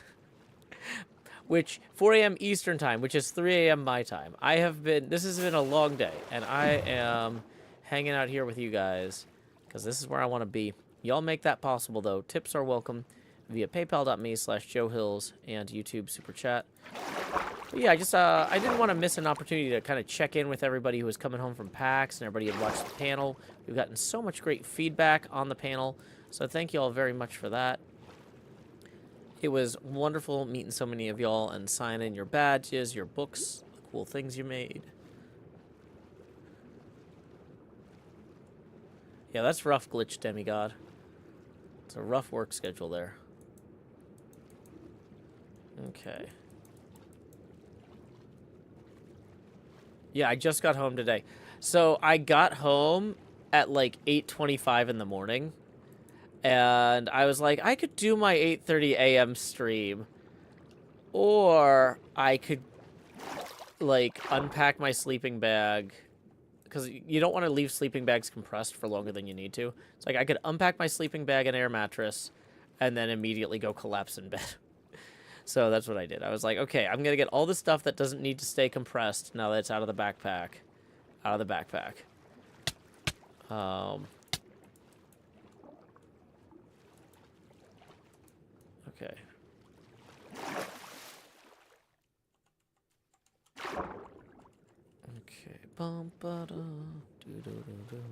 Speaker 2: which 4 a.m. Eastern time, which is 3 a.m. my time. This has been a long day, and I am hanging out here with you guys because this is where I want to be. Y'all make that possible, though. Tips are welcome via paypal.me/JoeHills and YouTube Super Chat. But yeah, I didn't want to miss an opportunity to kind of check in with everybody who was coming home from PAX and everybody had watched the panel. We've gotten so much great feedback on the panel, so thank you all very much for that. It was wonderful meeting so many of y'all and signing your badges, your books, the cool things you made. Yeah, that's rough, Glitch Demigod. It's a rough work schedule there. Okay. Yeah, I just got home today. So I got home at like 8:25 in the morning. And I was like, I could do my 8:30 a.m. stream. Or I could, like, unpack my sleeping bag. Because you don't want to leave sleeping bags compressed for longer than you need to. It's like I could unpack my sleeping bag and air mattress. And then immediately go collapse in bed. So that's what I did. I was like, okay, I'm going to get all the stuff that doesn't need to stay compressed now that it's out of the backpack. Out of the backpack. Okay. Okay. Bum ba da do do do do.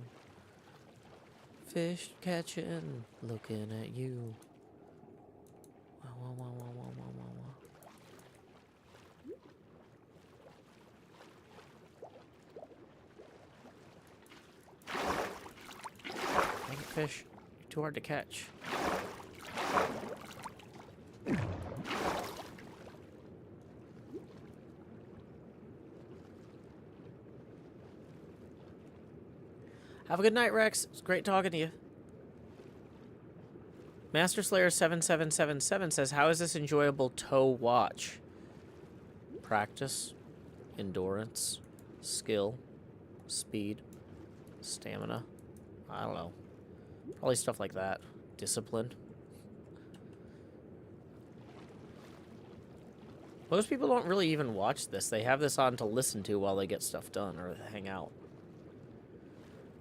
Speaker 2: Fish catching, looking at you. Wow, wow, wow, wow, wow, wow, wow, wow. Dang it, fish. You're too hard to catch. Have a good night, Rex. It's great talking to you. Master Slayer 7777 says, how is this enjoyable toe watch? Practice, endurance, skill, speed, stamina. I don't know. Probably stuff like that. Discipline. Most people don't really even watch this. They have this on to listen to while they get stuff done or hang out.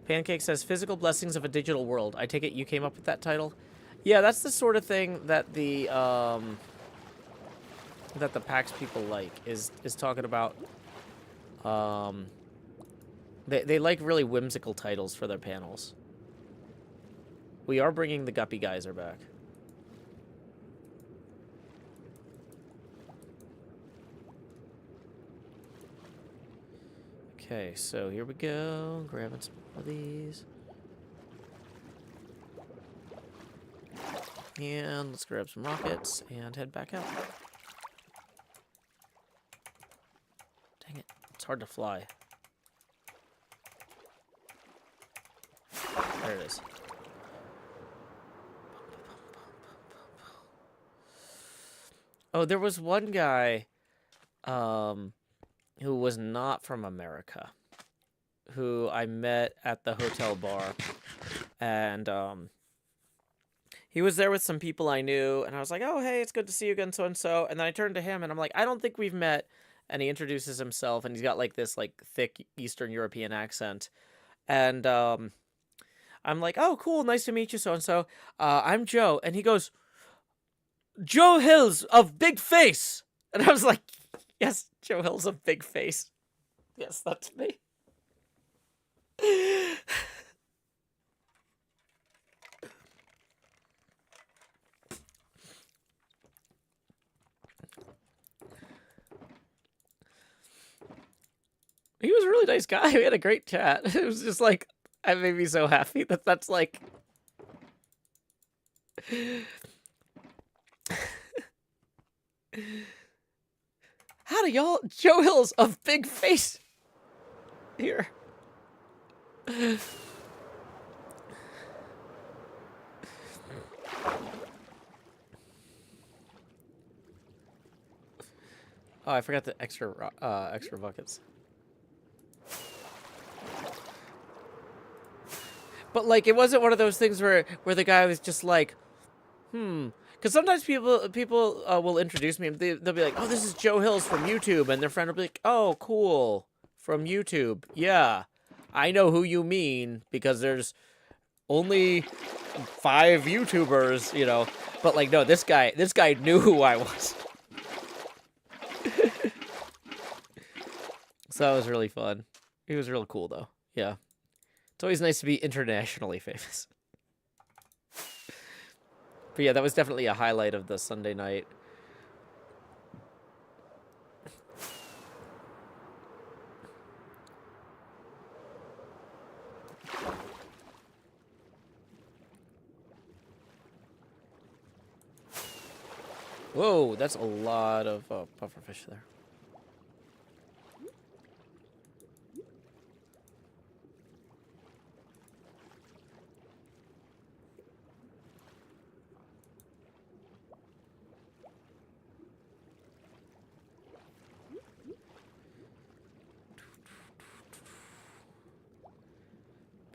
Speaker 2: Pancake says, physical blessings of a digital world. I take it you came up with that title? Yeah, that's the sort of thing that the PAX people like, is talking about. They like really whimsical titles for their panels. We are bringing the Guppy Geyser back. Okay, so here we go. Grabbing some of these. And let's grab some rockets and head back out. Dang it. It's hard to fly. There it is. Oh, there was one guy who was not from America, who I met at the hotel bar, and he was there with some people I knew, and I was like, "Oh, hey, it's good to see you again, so and so." And then I turned to him, and I'm like, "I don't think we've met." And he introduces himself, and he's got like this like thick Eastern European accent, and I'm like, "Oh, cool, nice to meet you, so and so. I'm Joe," and he goes, "Joe Hills of Big Face," and I was like, "Yes, Joe Hills of Big Face. Yes, that's me." He was a really nice guy. We had a great chat. It was just like, it made me so happy that that's like. Howdy, y'all. Joe Hills of Big Face here. Oh, I forgot the extra buckets. But like, it wasn't one of those things where the guy was just like, because sometimes people will introduce me and they'll be like, "Oh, this is Joe Hills from YouTube," and their friend will be like, "Oh, cool, from YouTube. Yeah, I know who you mean because there's only 5 YouTubers, you know." But like, no, this guy knew who I was. So that was really fun. He was real cool though. Yeah. It's always nice to be internationally famous. But yeah, that was definitely a highlight of the Sunday night. Whoa, that's a lot of pufferfish there.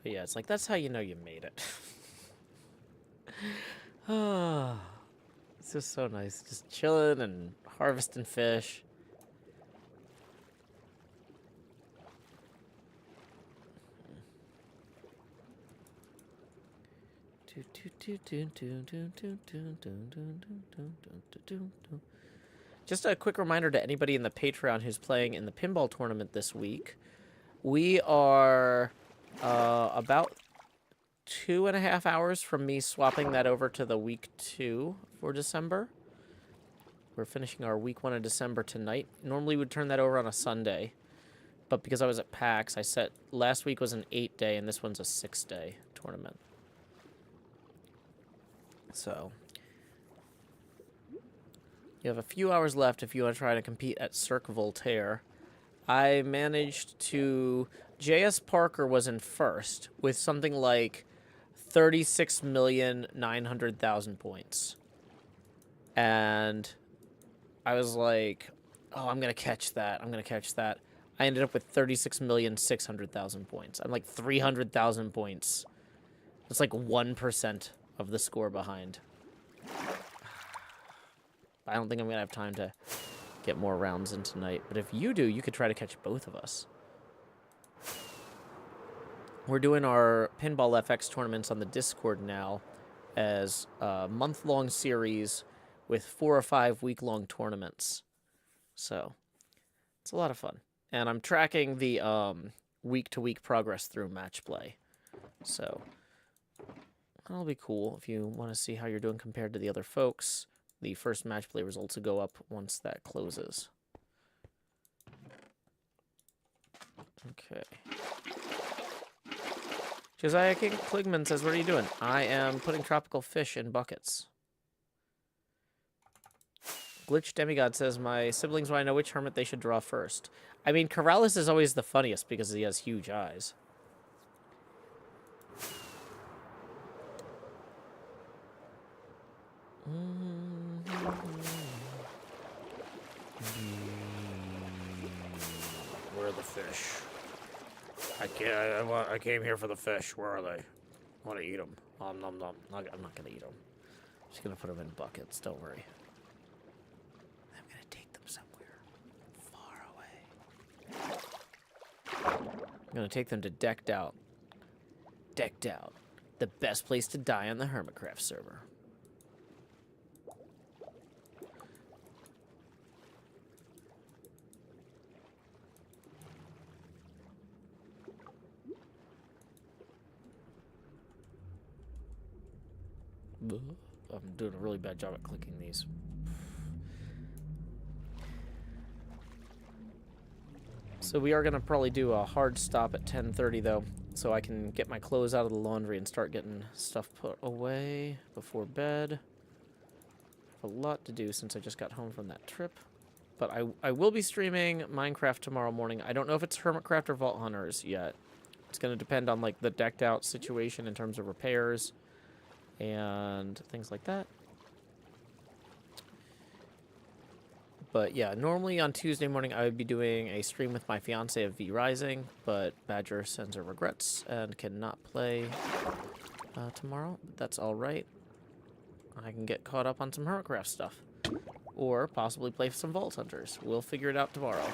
Speaker 2: But yeah, it's like, that's how you know you made it. It's just so nice. Just chilling and harvesting fish. Just a quick reminder to anybody in the Patreon who's playing in the pinball tournament this week. We are about 2.5 hours from me swapping that over to the week 2 for December. We're finishing our week 1 of December tonight. Normally we'd turn that over on a Sunday, but because I was at PAX, I set last week was an 8-day and this one's a 6-day tournament. So you have a few hours left if you want to try to compete at Cirque Voltaire. I managed to... J.S. Parker was in first with something like 36,900,000 points. And I was like, oh, I'm going to catch that. I'm going to catch that. I ended up with 36,600,000 points. I'm like 300,000 points. It's like 1% of the score behind. I don't think I'm going to have time to get more rounds in tonight. But if you do, you could try to catch both of us. We're doing our Pinball FX tournaments on the Discord now as a month-long series with 4 or 5 week-long tournaments. So it's a lot of fun. And I'm tracking the week-to-week progress through match play. So that'll be cool if you want to see how you're doing compared to the other folks. The first match play results will go up once that closes. Okay. Josiah King Kligman says, what are you doing? I am putting tropical fish in buckets. Glitch Demigod says, my siblings want to know which hermit they should draw first. I mean, Corrales is always the funniest because he has huge eyes. the fish. I came here for the fish. Where are they? I want to eat them. Nom nom nom. I'm not gonna eat them. I'm just gonna put them in buckets. Don't worry. I'm gonna take them somewhere far away. I'm gonna take them to Decked Out. Decked Out. The best place to die on the HermitCraft server. I'm doing a really bad job at clicking these. So we are going to probably do a hard stop at 10:30 though, so I can get my clothes out of the laundry and start getting stuff put away before bed. I have a lot to do since I just got home from that trip. But I will be streaming Minecraft tomorrow morning. I don't know if it's HermitCraft or Vault Hunters yet. It's going to depend on like the decked out situation in terms of repairs and things like that. But yeah, normally on Tuesday morning I would be doing a stream with my fiance of V Rising, but Badger sends her regrets and cannot play tomorrow. But that's all right. I can get caught up on some HermitCraft stuff, or possibly play some Vault Hunters. We'll figure it out tomorrow.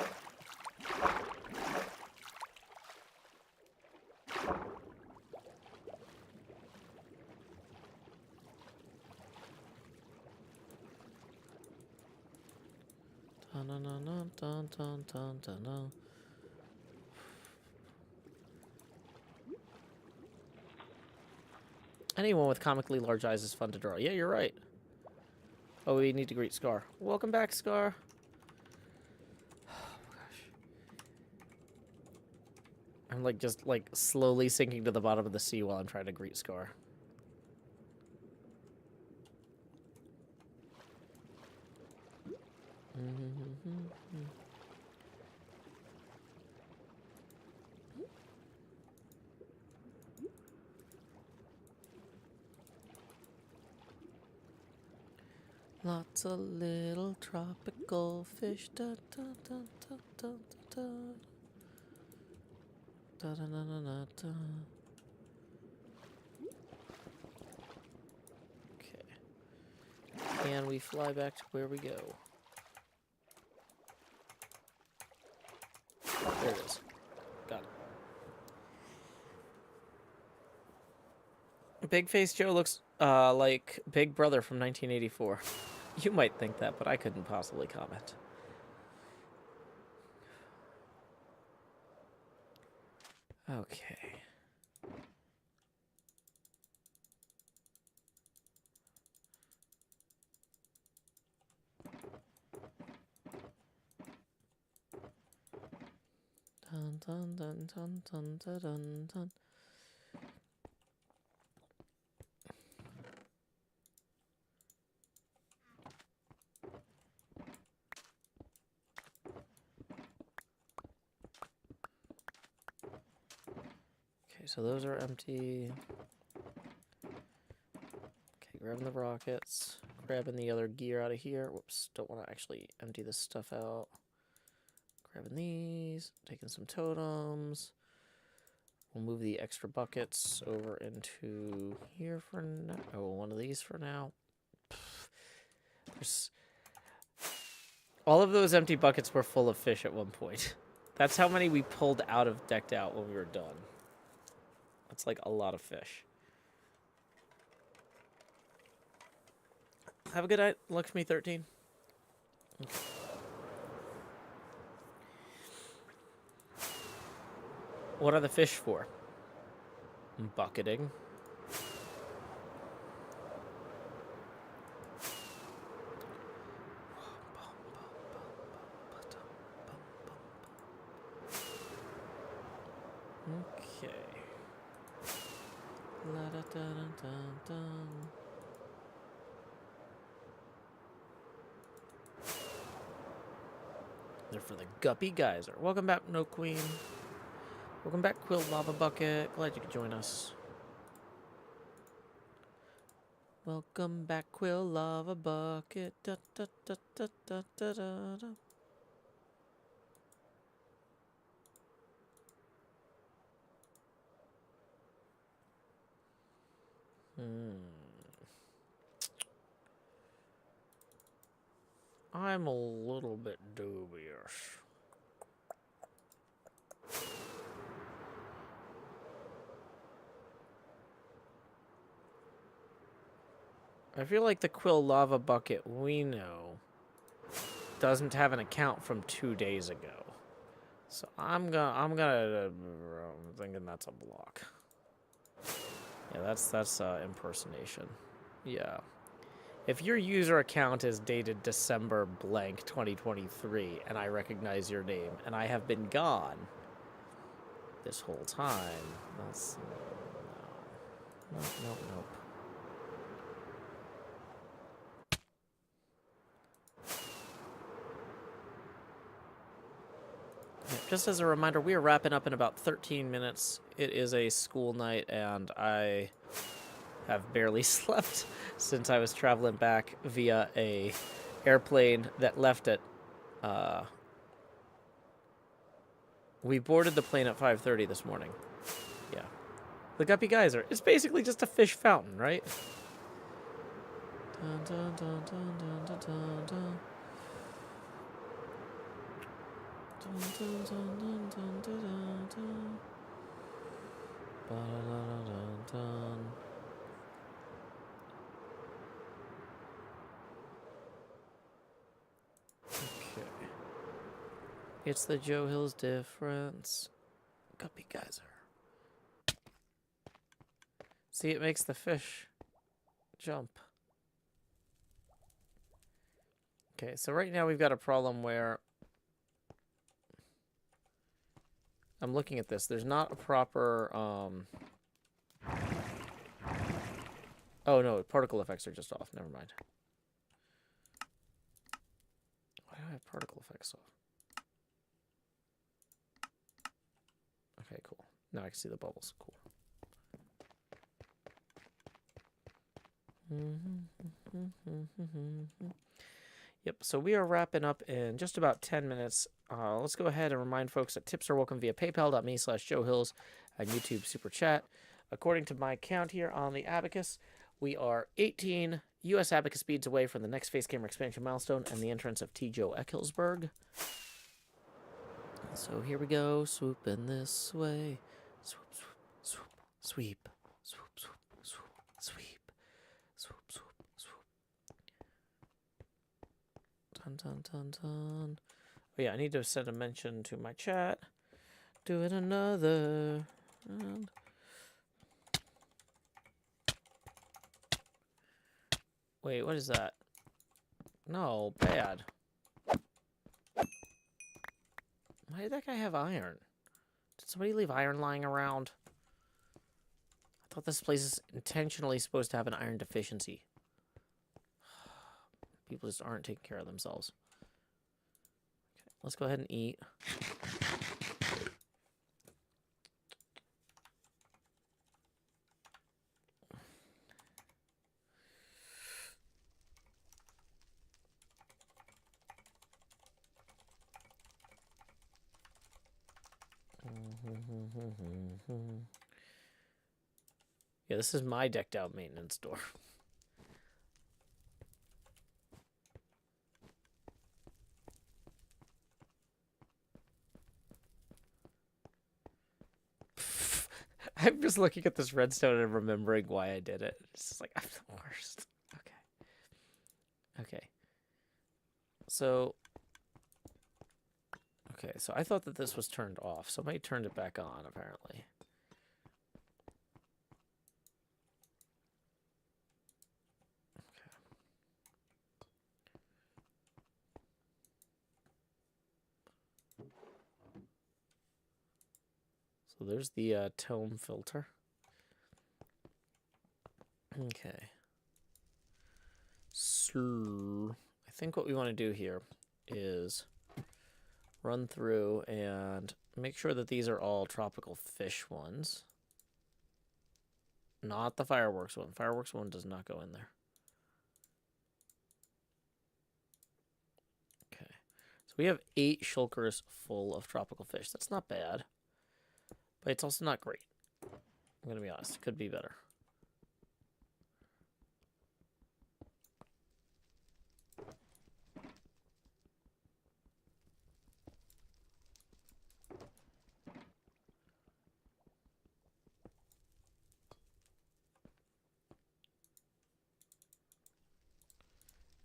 Speaker 2: Anyone with comically large eyes is fun to draw. Yeah, you're right. Oh, we need to greet Scar. Welcome back, Scar. Oh, gosh. I'm like just like slowly sinking to the bottom of the sea while I'm trying to greet Scar. Lots of little tropical fish. Da, da, da, da, da, da, da, da, da, da, da, da. Okay. Can we fly back to where we go? There it is. Got it. Big Face Joe looks like Big Brother from 1984. You might think that, but I couldn't possibly comment. Okay. Dun dun dun dun dun dun dun dun. Okay, so those are empty. Okay, grabbing the rockets. Grabbing the other gear out of here. Whoops, don't want to actually empty this stuff out. Grabbing these. Taking some totems. We'll move the extra buckets over into here for now. Oh, one of these for now. There's... All of those empty buckets were full of fish at one point. That's how many we pulled out of Decked Out when we were done. That's like a lot of fish. Have a good night, Lakshmi 13. Okay. What are the fish for? Bucketing. Okay. La da da da da da. They're for the Guppy Geyser. Welcome back, No Queen. Welcome back, Quill Lava Bucket. Glad you could join us. Welcome back, Quill Lava Bucket. Da, da, da, da, da, da, da, da. I'm a little bit dubious. I feel like the Quill Lava Bucket we know doesn't have an account from 2 days ago. So I'm thinking that's a block. Yeah, that's impersonation. Yeah. If your user account is dated December blank 2023 and I recognize your name and I have been gone this whole time, that's no. Nope. Yeah, just as a reminder, we are wrapping up in about 13 minutes. It is a school night, and I have barely slept since I was traveling back via a airplane that left at... we boarded the plane at 5:30 this morning. Yeah. The Guppy Geyser. It's basically just a fish fountain, right? Dun, dun, dun, dun, dun, dun, dun, dun. Dun, dun, dun, dun, dun, dun, dun, dun. Ba-da-da-da-dun. Okay. It's the Joe Hills difference. Guppy Geyser. See, it makes the fish jump. Okay, so right now we've got a problem where I'm looking at this. There's not a proper, oh, no, particle effects are just off. Never mind. Why do I have particle effects off? Okay, cool. Now I can see the bubbles. Cool. Yep, so we are wrapping up in just about 10 minutes. Let's go ahead and remind folks that tips are welcome via paypal.me/JoeHills and YouTube Super Chat. According to my count here on the Abacus, we are 18 U.S. Abacus speeds away from the next face camera expansion milestone and the entrance of T. Joe Eckelsberg. So here we go, swooping this way. Swoop, swoop, swoop, sweep, swoop, swoop, swoop, sweep, swoop, swoop, swoop. Dun, dun, dun, dun. Oh yeah, I need to send a mention to my chat. Do it another round. Wait, what is that? No, bad. Why did that guy have iron? Did somebody leave iron lying around? I thought this place is intentionally supposed to have an iron deficiency. People just aren't taking care of themselves. Okay, let's go ahead and eat. Yeah, this is my decked out maintenance door. I'm just looking at this redstone and remembering why I did it. It's just like, I'm the worst. Okay. Okay, so I thought that this was turned off. Somebody turned it back on, apparently. So there's the tome filter. Okay. So I think what we want to do here is run through and make sure that these are all tropical fish ones. Not the fireworks one. Fireworks one does not go in there. Okay. So we have 8 shulkers full of tropical fish. That's not bad. But it's also not great. I'm going to be honest. It could be better.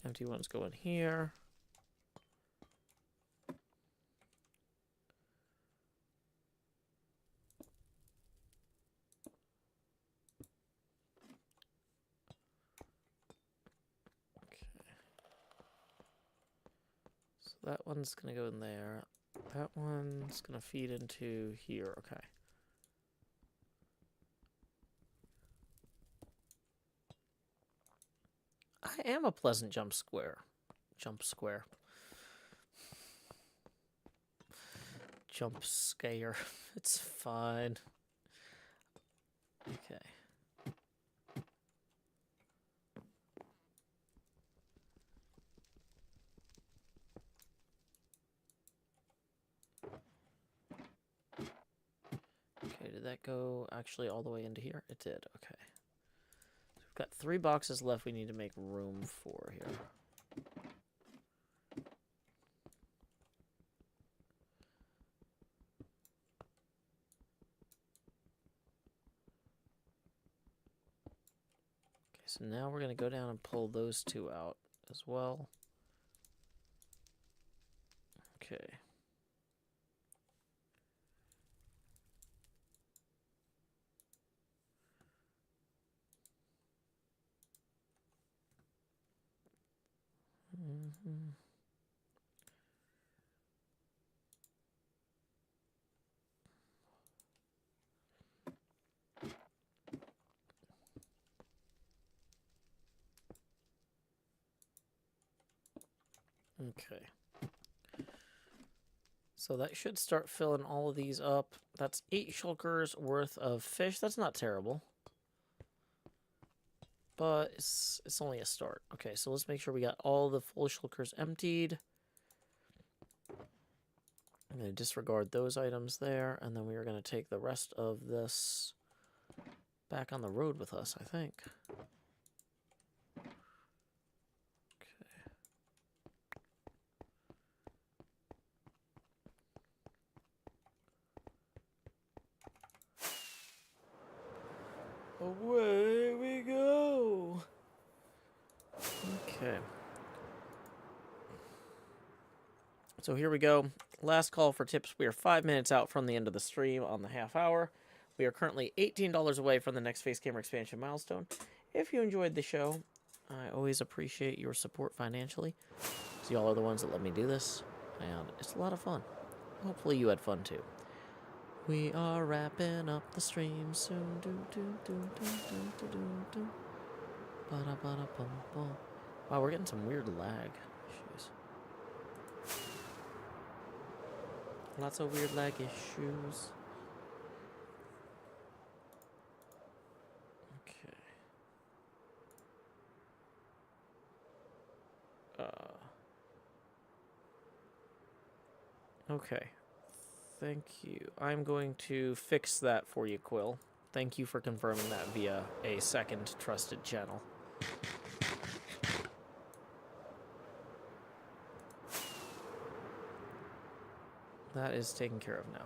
Speaker 2: Empty ones go in here. That one's going to go in there. That one's going to feed into here. Okay. I am a pleasant jump square. Jump square. Jump scare. It's fine. Okay. Okay, did that go actually all the way into here? It did, okay. So we've got 3 boxes left we need to make room for here. Okay, so now we're going to go down and pull those 2 out as well. Okay. Mm-hmm. Okay. So that should start filling all of these up. That's 8 shulkers worth of fish. That's not terrible. But it's only a start. Okay, so let's make sure we got all the full shulkers emptied. I'm going to disregard those items there, and then we are going to take the rest of this back on the road with us, I think. Away we go! Okay. So here we go. Last call for tips. We are 5 minutes out from the end of the stream on the half hour. We are currently $18 away from the next face camera expansion milestone. If you enjoyed the show, I always appreciate your support financially. So y'all are the ones that let me do this, and it's a lot of fun. Hopefully you had fun too. We are wrapping up the stream soon. Wow, we're getting some weird lag issues. Lots of weird lag issues. Okay. Thank you. I'm going to fix that for you, Quill. Thank you for confirming that via a second trusted channel. That is taken care of now.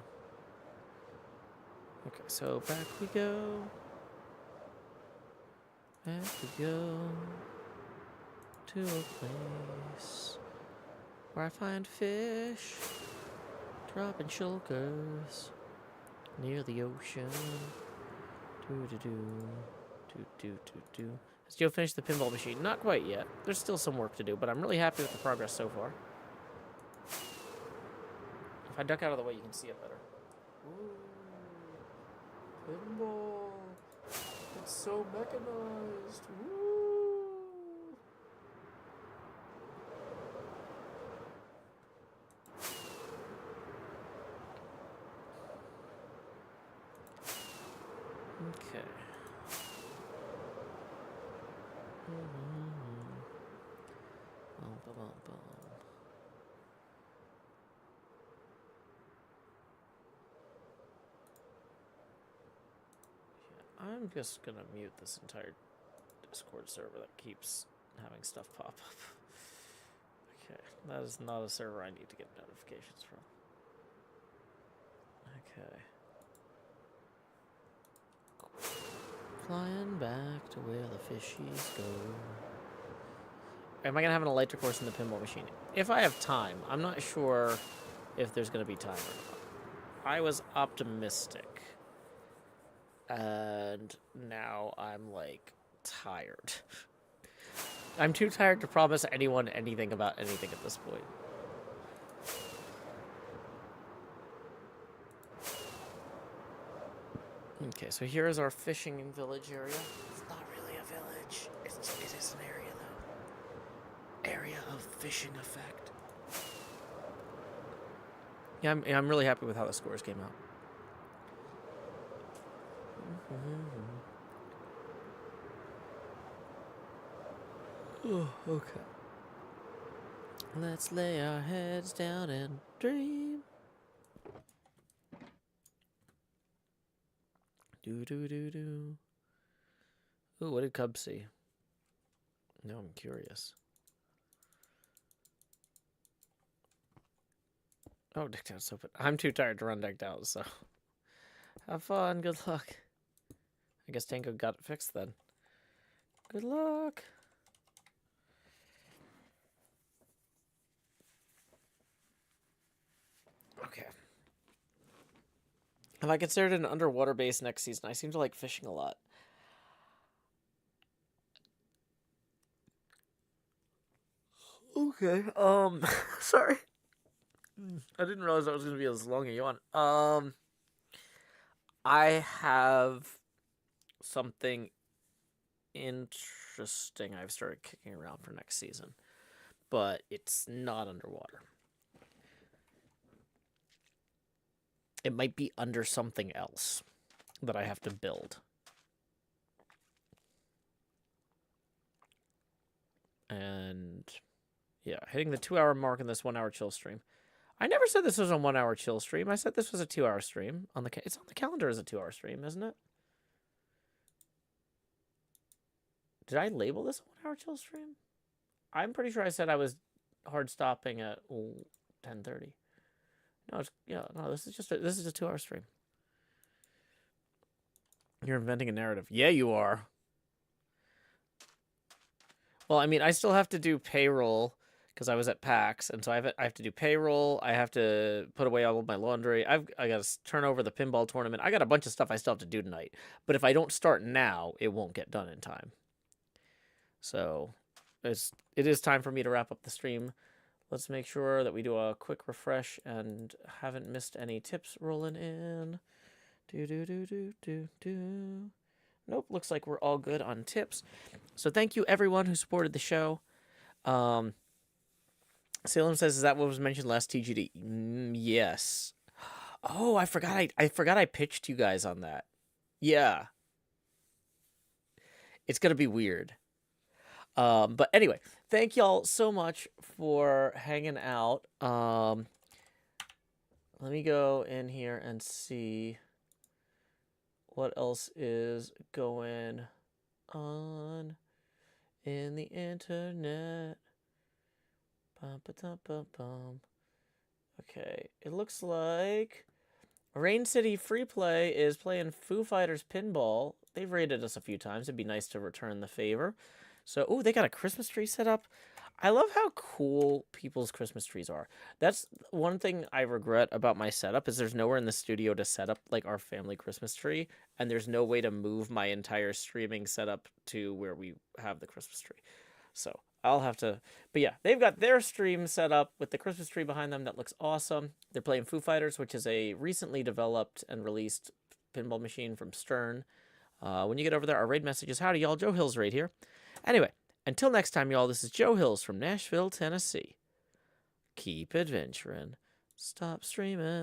Speaker 2: Okay, so back we go. Back we go to a place where I find fish dropping shulkers near the ocean. Has Joe finished the pinball machine? Not quite yet. There's still some work to do, but I'm really happy with the progress so far. If I duck out of the way, you can see it better. Ooh, pinball. It's so mechanized. Woo. Okay. I'm just gonna mute this entire Discord server that keeps having stuff pop up. Okay, that is not a server I need to get notifications from. Okay. Flying back to where the fishies go. am I gonna have an electric horse in the pinball machine? If I have time. I'm not sure if there's gonna be time or not. I was optimistic. And now I'm, like, tired. I'm too tired to promise anyone anything about anything at this point. Okay, so here is our fishing village area. It's not really a village. It is an area, though. Area of fishing effect. Yeah, I'm really happy with how the scores came out. Oh, okay. Let's lay our heads down and dream. Do. Ooh, what did Cub see? No, I'm curious. Oh, decked out's open. I'm too tired to run decked out, so have fun. Good luck. I guess Tango got it fixed then. Good luck. Okay. Have I considered an underwater base next season? I seem to like fishing a lot. Okay. Sorry. I didn't realize that was going to be as long a yawn. I have something interesting I've started kicking around for next season, but it's not underwater. It might be under something else that I have to build. And yeah, hitting the 2-hour mark in this 1-hour chill stream. I never said this was a 1-hour chill stream. I said this was a 2-hour stream. It's on the calendar as a 2-hour stream, isn't it? Did I label this a 1-hour chill stream? I'm pretty sure I said I was hard stopping at 10:30. No, this is a 2-hour stream. You're inventing a narrative. Yeah, you are. Well, I mean, I still have to do payroll because I was at PAX, and so I have to do payroll. I have to put away all of my laundry. I got to turn over the pinball tournament. I got a bunch of stuff I still have to do tonight. But if I don't start now, it won't get done in time. So it is time for me to wrap up the stream. Let's make sure that we do a quick refresh and haven't missed any tips rolling in. Nope, looks like we're all good on tips. So thank you everyone who supported the show. Salem says, is that what was mentioned last TGD? Yes. Oh, I forgot I pitched you guys on that. Yeah. It's going to be weird. But anyway, thank y'all so much for hanging out. Let me go in here and see what else is going on in the internet. Okay, it looks like Rain City Free Play is playing Foo Fighters Pinball. They've raided us a few times. It'd be nice to return the favor. So, oh, they got a Christmas tree set up. I love how cool people's Christmas trees are. That's one thing I regret about my setup is there's nowhere in the studio to set up like our family Christmas tree, and there's no way to move my entire streaming setup to where we have the Christmas tree. So I'll have to, but yeah, they've got their stream set up with the Christmas tree behind them. That looks awesome. They're playing Foo Fighters, which is a recently developed and released pinball machine from Stern. When you get over there, our raid message is, howdy y'all, Joe Hills right here. Anyway, until next time, y'all, this is Joe Hills from Nashville, Tennessee. Keep adventuring. Stop streaming.